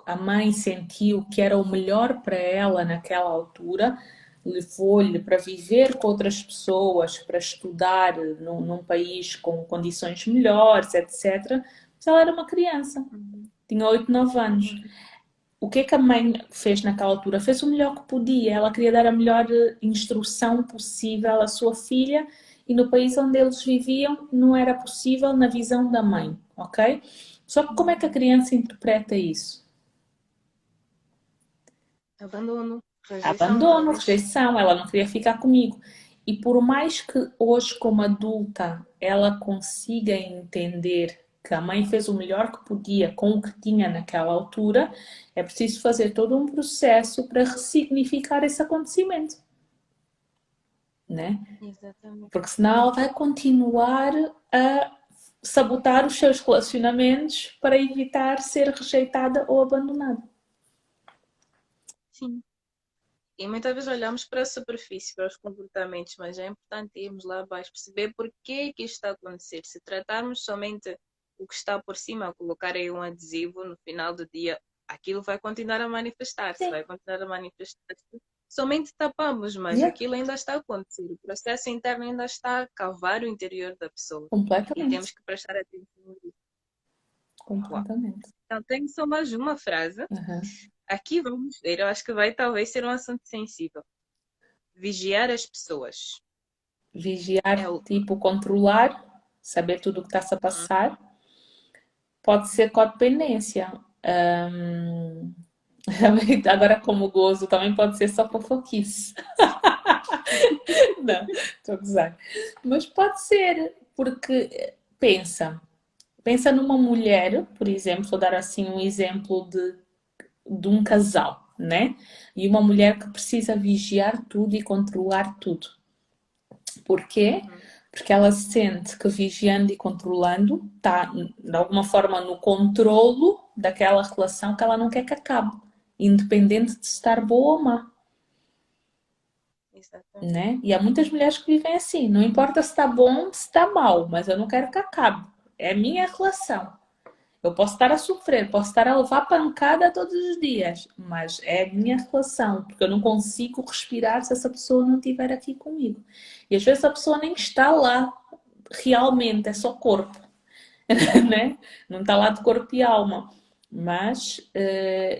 a mãe sentiu que era o melhor para ela naquela altura, levou-lhe para viver com outras pessoas, para estudar num país com condições melhores, etc. Mas ela era uma criança, Uhum. tinha 8, 9 anos. Uhum. O que é que a mãe fez naquela altura? Fez o melhor que podia. Ela queria dar a melhor instrução possível à sua filha e no país onde eles viviam não era possível na visão da mãe, ok? Só que como é que a criança interpreta isso? Abandono, rejeição, Abandono, talvez. rejeição, ela não queria ficar comigo. E por mais que hoje, como adulta, ela consiga entender que a mãe fez o melhor que podia com o que tinha naquela altura, é preciso fazer todo um processo para ressignificar esse acontecimento, né? Exatamente. Porque senão ela vai continuar a sabotar os seus relacionamentos para evitar ser rejeitada ou abandonada. Sim. E muitas vezes olhamos para a superfície, para os comportamentos, mas é importante irmos lá abaixo, perceber por que isto está a acontecer. Se tratarmos somente o que está por cima, colocar aí um adesivo no final do dia, aquilo vai continuar a manifestar-se, Sim. vai continuar a manifestar-se. Somente tapamos, mas Yeah. aquilo ainda está a acontecer. O processo interno ainda está a cavar o interior da pessoa. E temos Completamente. que prestar atenção nisso. Uau. Completamente. Então, tenho só mais uma frase. Uhum. Aqui vamos ver, eu acho que vai talvez ser um assunto sensível. Vigiar as pessoas. É Vigiar, o. tipo, controlar, saber tudo o que está-se a Uhum. passar. Pode ser codependência. Hum, Agora, como gozo, também pode ser só fofoquice. Não, estou a gozar. Mas pode ser, porque pensa numa mulher, por exemplo, vou dar assim um exemplo de um casal, né? E uma mulher que precisa vigiar tudo e controlar tudo. Porquê? Uhum. Porque ela sente que vigiando e controlando está, de alguma forma, no controlo daquela relação que ela não quer que acabe, independente de estar boa ou má, Exatamente. né? E há muitas mulheres que vivem assim, não importa se está bom, se está mal, mas eu não quero que acabe. É a minha relação. Eu posso estar a sofrer, posso estar a levar pancada todos os dias, mas é a minha relação, porque eu não consigo respirar se essa pessoa não estiver aqui comigo. E às vezes a pessoa nem está lá realmente, é só corpo, né? Não está lá de corpo e alma. Mas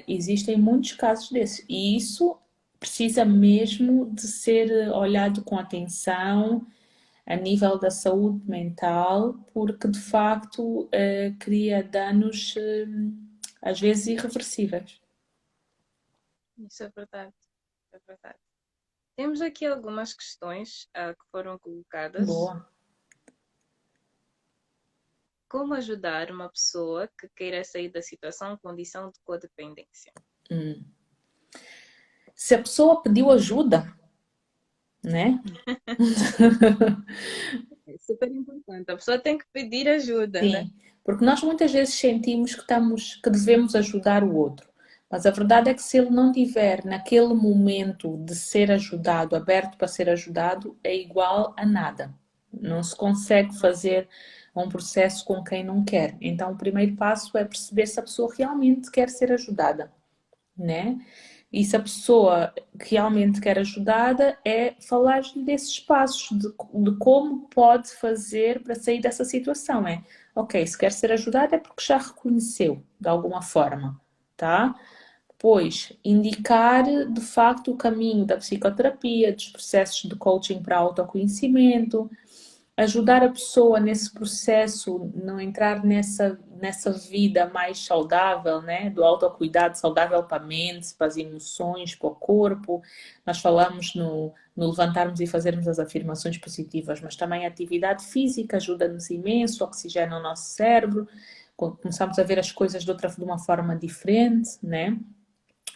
existem muitos casos desses. E isso precisa mesmo de ser olhado com atenção a nível da saúde mental, porque de facto cria danos às vezes irreversíveis. Isso é verdade. É verdade. Temos aqui algumas questões que foram colocadas. Boa. Como ajudar uma pessoa que queira sair da situação ou condição de codependência? Hum. Se a pessoa pediu ajuda, né? super importante. A pessoa tem que pedir ajuda, né? Sim, porque nós muitas vezes sentimos que devemos ajudar o outro. Mas a verdade é que se ele não tiver naquele momento de ser ajudado, aberto para ser ajudado, é igual a nada. Não se consegue fazer um processo com quem não quer. Então, o primeiro passo é perceber se a pessoa realmente quer ser ajudada, né? E se a pessoa realmente quer ajudada, é falar-lhe desses passos, de como pode fazer para sair dessa situação. É, ok, se quer ser ajudada é porque já reconheceu, de alguma forma, tá? Depois, indicar de facto o caminho da psicoterapia, dos processos de coaching para autoconhecimento, ajudar a pessoa nesse processo, não entrar nessa vida mais saudável, né? Do autocuidado saudável para a mente, para as emoções, para o corpo. Nós falamos no levantarmos e fazermos as afirmações positivas, mas também a atividade física ajuda-nos imenso, oxigena o nosso cérebro, começamos a ver as coisas de uma forma diferente, né?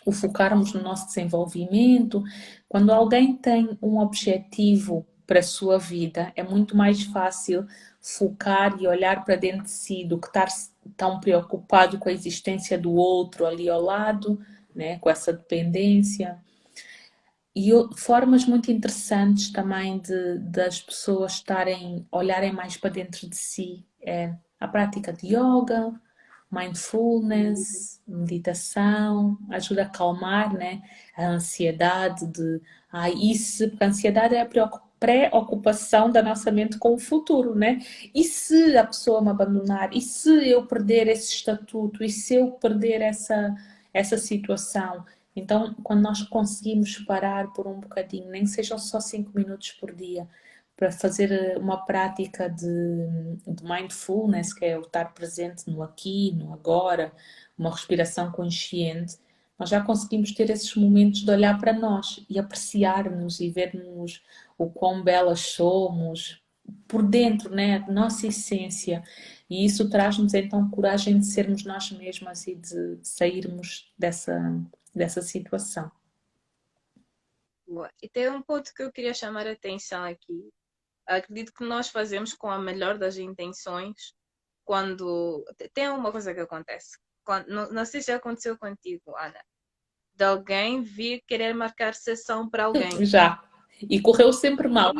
O focarmos no nosso desenvolvimento. Quando alguém tem um objetivo para a sua vida, é muito mais fácil focar e olhar para dentro de si do que estar tão preocupado com a existência do outro ali ao lado, né? Com essa dependência. E formas muito interessantes também das pessoas olharem mais para dentro de si é a prática de yoga, mindfulness, meditação, ajuda a acalmar, né, a ansiedade porque a ansiedade é a preocupação da nossa mente com o futuro, né? E se a pessoa me abandonar? E se eu perder esse estatuto? E se eu perder essa situação? Então, quando nós conseguimos parar por um bocadinho, nem que sejam só 5 minutos por dia, para fazer uma prática de mindfulness, que é o estar presente no aqui, no agora, uma respiração consciente, nós já conseguimos ter esses momentos de olhar para nós e apreciar-nos e vermos o quão belas somos por dentro, né? A nossa essência. E isso traz-nos então coragem de sermos nós mesmas e de sairmos dessa situação. Boa. E tem um ponto que eu queria chamar a atenção aqui. Acredito que nós fazemos com a melhor das intenções quando. Tem uma coisa que acontece. Não sei se já aconteceu contigo, Ana, de alguém vir querer marcar sessão para alguém. Já. E correu sempre mal.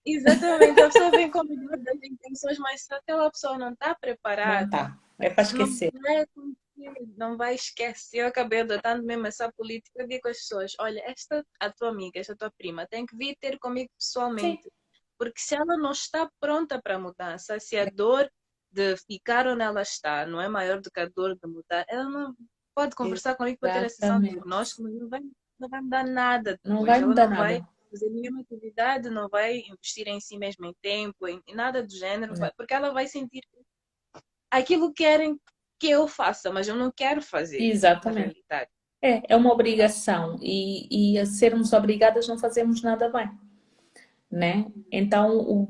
Exatamente, a pessoa vem com a melhor das intenções, mas se aquela pessoa não está Não preparada, tá. É para não esquecer. vai acontecer, não vai esquecer. Eu acabei adotando mesmo essa política. Eu digo às pessoas: olha, a tua amiga, esta tua prima, tem que vir ter comigo Sim. pessoalmente. Porque se ela não está pronta para a mudança, se a dor de ficar onde ela está não é maior do que a dor de mudar, ela não pode conversar comigo para ter a sessão de Exatamente. diagnóstico, mas não vai mudar nada Não depois. vai Ela mudar não vai nada. fazer nenhuma atividade, não vai investir em si mesma em tempo, em nada do gênero, porque ela vai sentir que aquilo querem que eu faça, mas eu não quero fazer, na Exatamente. realidade. É uma obrigação. E a sermos obrigadas não fazemos nada bem, né? Então,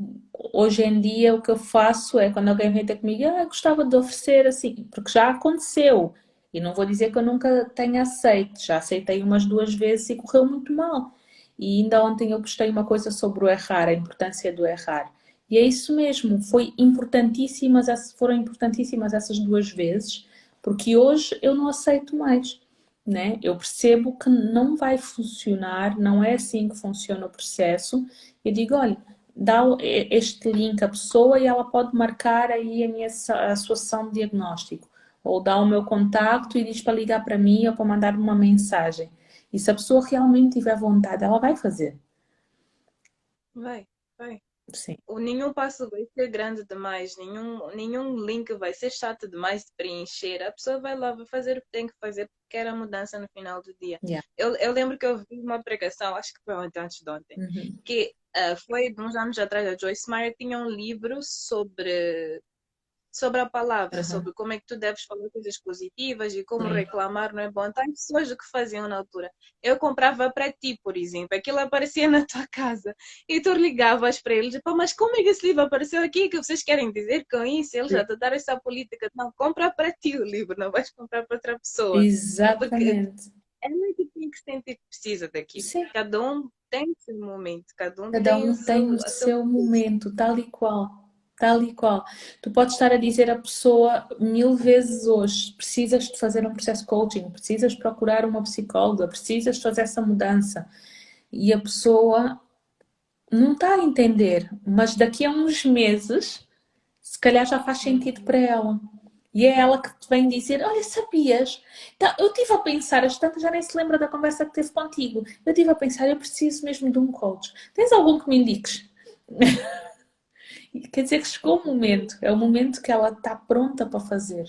hoje em dia, o que eu faço é quando alguém vem ter comigo, gostava de oferecer assim, porque já aconteceu. E não vou dizer que eu nunca tenha aceito, já aceitei umas 2 vezes e correu muito mal. E ainda ontem eu postei uma coisa sobre o errar, a importância do errar. E é isso mesmo, foram importantíssimas essas 2 vezes, porque hoje eu não aceito mais, né? Eu percebo que não vai funcionar, não é assim que funciona o processo. Eu digo, olha, dá este link à pessoa e ela pode marcar aí a sua sessão de diagnóstico. Ou dá o meu contacto e diz para ligar para mim ou para mandar uma mensagem. E se a pessoa realmente tiver vontade, ela vai fazer. Vai, vai. Sim. Nenhum passo vai ser grande demais, nenhum link vai ser chato demais de preencher. A pessoa vai lá, vai fazer o que tem que fazer, porque quer a mudança no final do dia. Yeah. Eu lembro que eu vi uma pregação, acho que foi ontem, antes de ontem, Uhum. que foi de uns anos atrás. A Joyce Meyer tinha um livro sobre a palavra, Uhum. sobre como é que tu deves falar coisas positivas e como Sim. reclamar não é bom. Então, pessoas o que faziam na altura. Eu comprava para ti, por exemplo, aquilo aparecia na tua casa e tu ligavas para eles, pá, mas como é que esse livro apareceu aqui? O que vocês querem dizer com isso? Eles já te deram essa política. Não, compra para ti o livro, não vais comprar para outra pessoa. Porque Exatamente. ela é que tem que sentir que precisa daquilo. Sim, Cada um tem o seu momento, cada um cada tem um tem o a seu seu contexto. momento, tal e qual. Tal e qual. Tu podes estar a dizer à pessoa 1000 vezes hoje: precisas de fazer um processo de coaching, precisas procurar uma psicóloga, precisas fazer essa mudança. E a pessoa não está a entender, mas daqui a uns meses, se calhar já faz sentido para ela. E é ela que te vem dizer: olha, sabias? Então, eu estive a pensar, as tantas já nem se lembra da conversa que teve contigo. Eu estive a pensar, eu preciso mesmo de um coach. Tens algum que me indiques? Quer dizer que chegou o momento, é o momento que ela está pronta para fazer.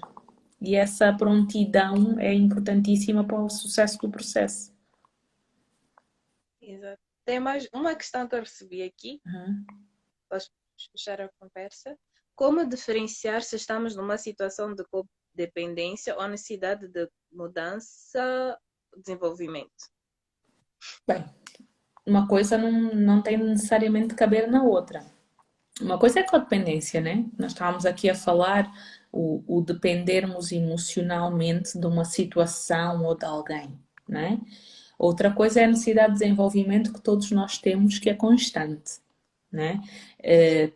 E essa prontidão é importantíssima para o sucesso do processo. Exato. Tem mais uma questão que eu recebi aqui, Uhum. posso fechar a conversa. Como diferenciar se estamos numa situação de codependência ou necessidade de mudança, desenvolvimento? Bem, uma coisa não tem necessariamente de caber na outra. Uma coisa é codependência, né? Nós estávamos aqui a falar o dependermos emocionalmente de uma situação ou de alguém, né? Outra coisa é a necessidade de desenvolvimento que todos nós temos, que é constante, né?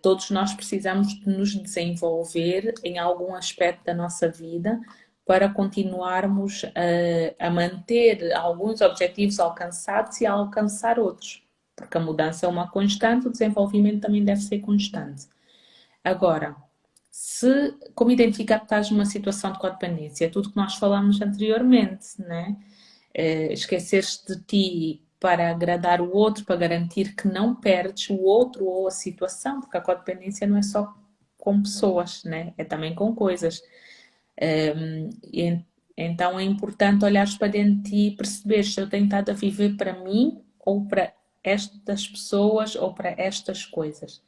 Todos nós precisamos de nos desenvolver em algum aspecto da nossa vida para continuarmos a manter alguns objetivos alcançados e a alcançar outros. Porque a mudança é uma constante, o desenvolvimento também deve ser constante. Agora, como identificar que estás numa situação de codependência? É tudo que nós falamos anteriormente, né? Esqueceres de ti para agradar o outro, para garantir que não perdes o outro ou a situação, porque a codependência não é só com pessoas, né? É também com coisas. Então é importante olhares para dentro de ti e perceber se eu tenho estado a viver para mim ou para estas pessoas ou para estas coisas.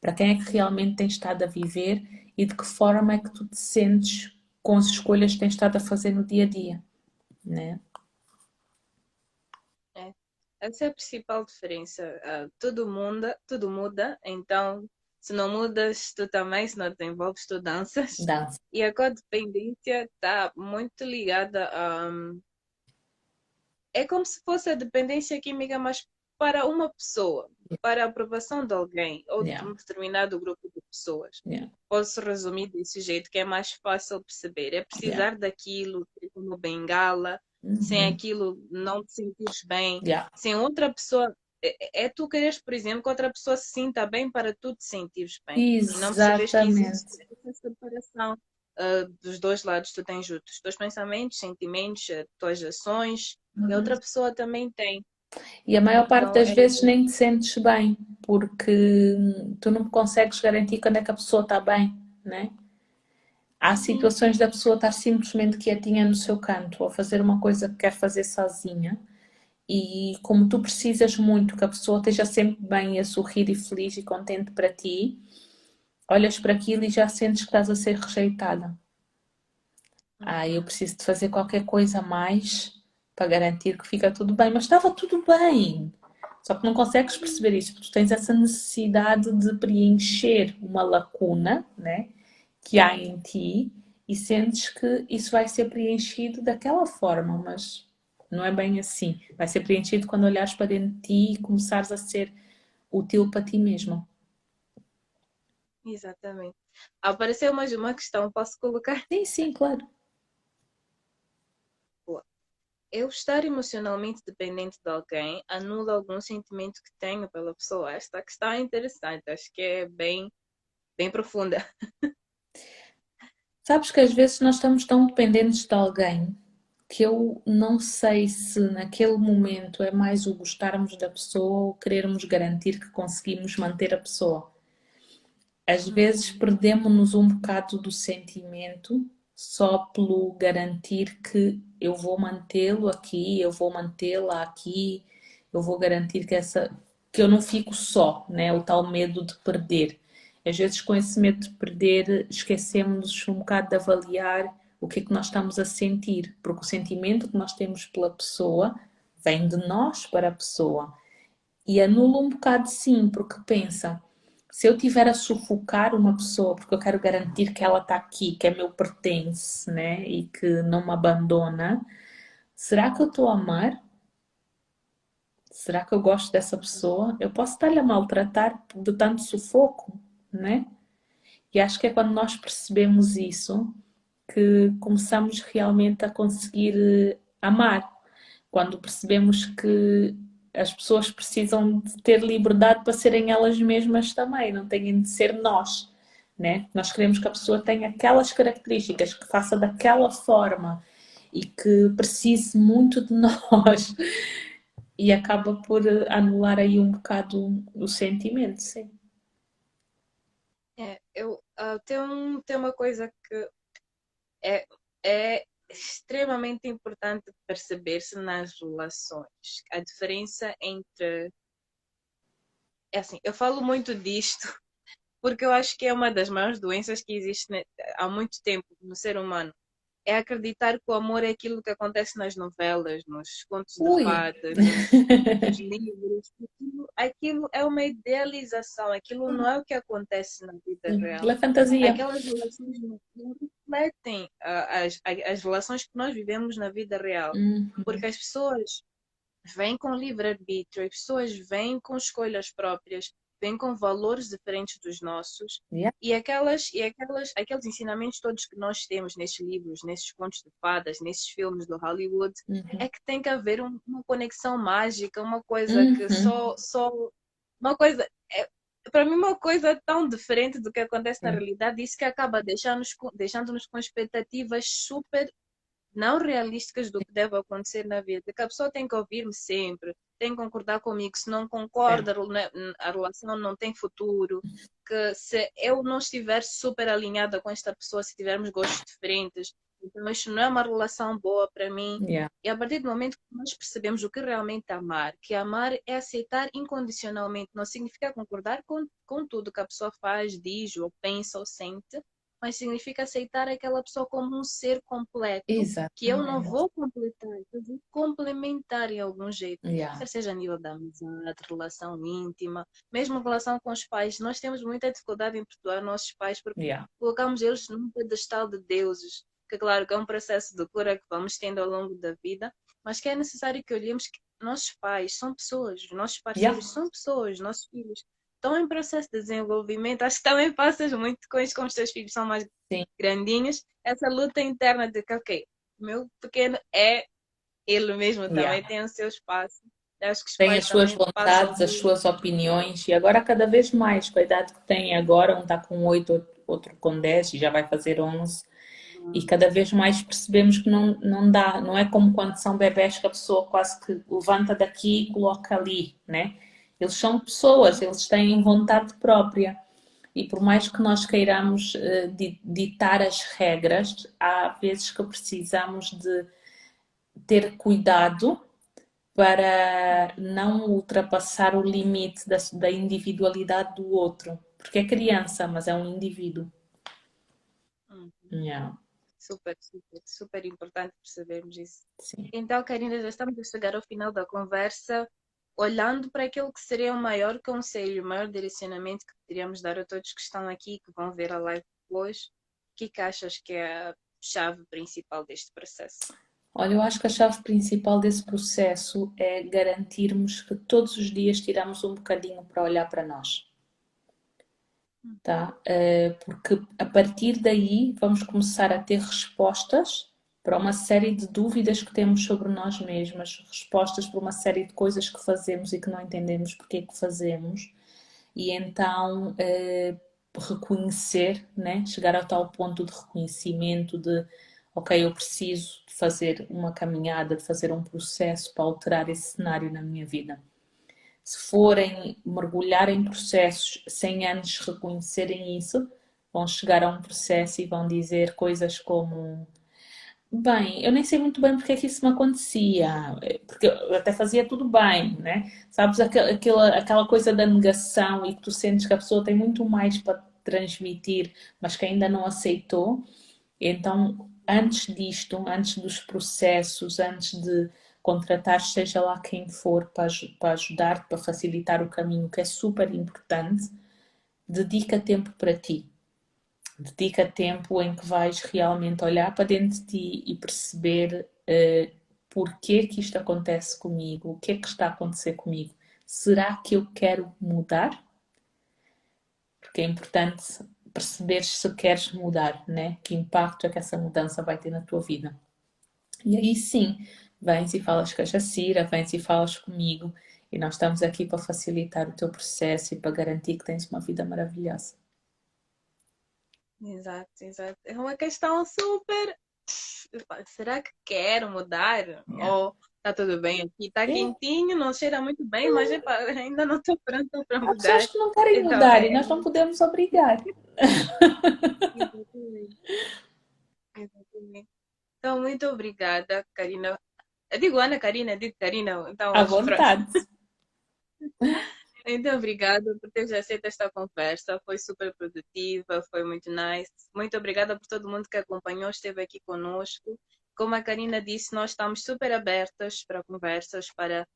Para quem é que realmente tens estado a viver e de que forma é que tu te sentes com as escolhas que tens estado a fazer no dia a dia, né? É. Essa é a principal diferença. Tudo muda, então se não mudas, tu também, se não desenvolves, tu danças. Dança. E a codependência está muito ligada a. É como se fosse a dependência química, mas para uma pessoa, para a aprovação de alguém ou de Yeah, um determinado grupo de pessoas. yeah, Posso resumir desse jeito, que é mais fácil perceber. É yeah. precisar daquilo, ter como bengala, sem Uhum. aquilo não te sentires bem, Yeah. sem outra pessoa. É tu quereres, por exemplo, que outra pessoa se sinta bem para tu te sentires bem. E não percebes que existe Exatamente. essa separação dos dois lados. Tu tens os teus pensamentos, sentimentos, as tuas ações, e a outra pessoa também tem. E a maior parte Então, das vezes nem te sentes bem, porque tu não consegues garantir quando é que a pessoa está bem, né? Há sim, situações da pessoa estar simplesmente quietinha no seu canto ou fazer uma coisa que quer fazer sozinha. E como tu precisas muito que a pessoa esteja sempre bem, a sorrir e feliz e contente para ti, olhas para aquilo e já sentes que estás a ser rejeitada. Eu preciso de fazer qualquer coisa a mais para garantir que fica tudo bem. Mas estava tudo bem. Só que não consegues perceber isso, porque tu tens essa necessidade de preencher uma lacuna, né, que há em ti e sentes que isso vai ser preenchido daquela forma, mas não é bem assim. Vai ser preenchido quando olhares para dentro de ti e começares a ser útil para ti mesmo. exatamente. Apareceu mais uma questão, posso colocar? Sim, sim, claro. Eu estar emocionalmente dependente de alguém anula algum sentimento que tenho pela pessoa. Esta questão é interessante, acho que é bem profunda. Sabes que às vezes nós estamos tão dependentes de alguém que eu não sei se naquele momento é mais o gostarmos da pessoa ou querermos garantir que conseguimos manter a pessoa. Às vezes perdemos-nos um bocado do sentimento só pelo garantir que eu vou mantê-lo aqui, eu vou mantê-la aqui, eu vou garantir que eu não fico só, né? O tal medo de perder. Às vezes com esse medo de perder esquecemos um bocado de avaliar o que é que nós estamos a sentir, porque o sentimento que nós temos pela pessoa vem de nós para a pessoa. E anula um bocado sim, porque pensa, se eu tiver a sufocar uma pessoa porque eu quero garantir que ela está aqui, que é meu pertence, né? E que não me abandona, será que eu estou a amar? Será que eu gosto dessa pessoa? Eu posso estar-lhe a maltratar de tanto sufoco, né? E acho que é quando nós percebemos isso que começamos realmente a conseguir amar. Quando percebemos que as pessoas precisam de ter liberdade para serem elas mesmas também, não têm de ser nós, né? Nós queremos que a pessoa tenha aquelas características, que faça daquela forma e que precise muito de nós e acaba por anular aí um bocado o sentimento, sim. Tem uma coisa que é, é extremamente importante perceber-se nas relações. A diferença entre. É assim, eu falo muito disto porque eu acho que é uma das maiores doenças que existe há muito tempo no ser humano. É acreditar que o amor é aquilo que acontece nas novelas, nos contos de Ui! fadas, nos livros. Aquilo é uma idealização, aquilo não é o que acontece na vida Aquilo real. é fantasia. Aquelas relações não refletem as relações que nós vivemos na vida real. Uhum. Porque as pessoas vêm com livre-arbítrio, as pessoas vêm com escolhas próprias, vêm com valores diferentes dos nossos. Yeah. Aqueles ensinamentos todos que nós temos nesses livros, nesses contos de fadas, nesses filmes do Hollywood, Uhum. é que tem que haver uma conexão mágica, uma coisa que Uhum. uma coisa, para mim, uma coisa tão diferente do que acontece na Yeah. realidade, isso que acaba deixando-nos com expectativas super não realísticas do que deve acontecer na vida, que a pessoa tem que ouvir-me sempre, tem que concordar comigo, se não É. concorda, a relação não tem futuro, que se eu não estiver super alinhada com esta pessoa, se tivermos gostos diferentes, então isto não é uma relação boa para mim. Yeah. E a partir do momento que nós percebemos o que realmente é amar, que amar é aceitar incondicionalmente, não significa concordar com tudo que a pessoa faz, diz, ou pensa, ou sente, mas significa aceitar aquela pessoa como um ser completo que eu não Exatamente. vou completar, eu vou complementar em algum jeito, Yeah. quer seja a nível da amizade, relação íntima, mesmo relação com os pais. Nós temos muita dificuldade em perdoar nossos pais porque Yeah. colocamos eles num pedestal de deuses, que claro que é um processo de cura que vamos tendo ao longo da vida, mas que é necessário que olhemos que nossos pais são pessoas, os nossos Yeah. parceiros são pessoas, nossos filhos estão em processo de desenvolvimento. Acho que também passas muito com isso, como os teus filhos são mais Sim. grandinhos, essa luta interna de que, ok, o meu pequeno é ele mesmo, Yeah. também tem o seu espaço. Acho que os Tem as pais suas também passam vontades, as muito. suas opiniões, e agora cada vez mais, com a idade que tem agora, um está com 8, outro com 10 e já vai fazer 11, e cada vez mais percebemos que não dá, não é como quando são bebés que a pessoa quase que levanta daqui e coloca ali, né? Eles são pessoas, eles têm vontade própria. E por mais que nós queiramos ditar as regras, há vezes que precisamos de ter cuidado para não ultrapassar o limite da individualidade do outro. Porque é criança, mas é um indivíduo. Uhum. Yeah, Super, super, super importante percebermos isso. sim. Então, Karina, já estamos a chegar ao final da conversa. Olhando para aquilo que seria o maior conselho, o maior direcionamento que poderíamos dar a todos que estão aqui, que vão ver a live depois, o que achas que é a chave principal deste processo? Olha, eu acho que a chave principal desse processo é garantirmos que todos os dias tiramos um bocadinho para olhar para nós. Tá? Porque a partir daí vamos começar a ter respostas para uma série de dúvidas que temos sobre nós mesmas, respostas para uma série de coisas que fazemos e que não entendemos porque é que fazemos, e então reconhecer, né? Chegar ao tal ponto de reconhecimento de ok, eu preciso de fazer uma caminhada, de fazer um processo para alterar esse cenário na minha vida. Se forem mergulhar em processos sem antes reconhecerem isso, vão chegar a um processo e vão dizer coisas como: bem, eu nem sei muito bem porque é que isso me acontecia, porque eu até fazia tudo bem, né? Sabes, aquela coisa da negação e que tu sentes que a pessoa tem muito mais para transmitir, mas que ainda não aceitou. Então, antes disto, antes dos processos, antes de contratar seja lá quem for para ajudar, para facilitar o caminho, que é super importante, dedica tempo para ti. Dedica tempo em que vais realmente olhar para dentro de ti e perceber porquê que isto acontece comigo, o que é que está a acontecer comigo. Será que eu quero mudar? Porque é importante perceber se queres mudar, né? Que impacto é que essa mudança vai ter na tua vida. E aí sim, vens e falas com a Jacira, vens e falas comigo, e nós estamos aqui para facilitar o teu processo e para garantir que tens uma vida maravilhosa. Exato, exato. É uma questão super. Será que quero mudar? Yeah. Ou tá tudo bem aqui? Tá É, quentinho, não cheira muito bem, mas epa, ainda não estou pronta para há pessoas mudar. que não querem Então, mudar e nós não podemos obrigar. exatamente, exatamente. Então, muito obrigada, Karina. Eu digo Ana Karina, eu digo Karina, então À acho próximo. vontade. Então, obrigada por teres aceito esta conversa. Foi super produtiva, foi muito nice. Muito obrigada por todo mundo que acompanhou, esteve aqui conosco. Como a Karina disse, nós estamos super abertas para conversas, para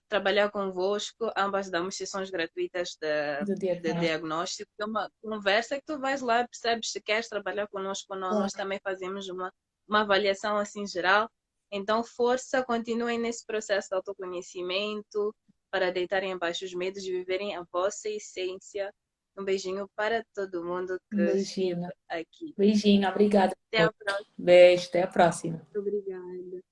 trabalhar convosco. Ambas damos sessões gratuitas Do de diagnóstico, diagnóstico. É uma conversa que tu vais lá e percebes se queres trabalhar conosco ou não. Nós claro. também fazemos uma avaliação assim geral. Então, força, continuem nesse processo de autoconhecimento para deitarem abaixo os medos de viverem a vossa essência. Um beijinho para todo mundo que Um esteve beijinho. aqui. Beijinho, obrigada. Até a próxima. Beijo, até a próxima. Obrigada.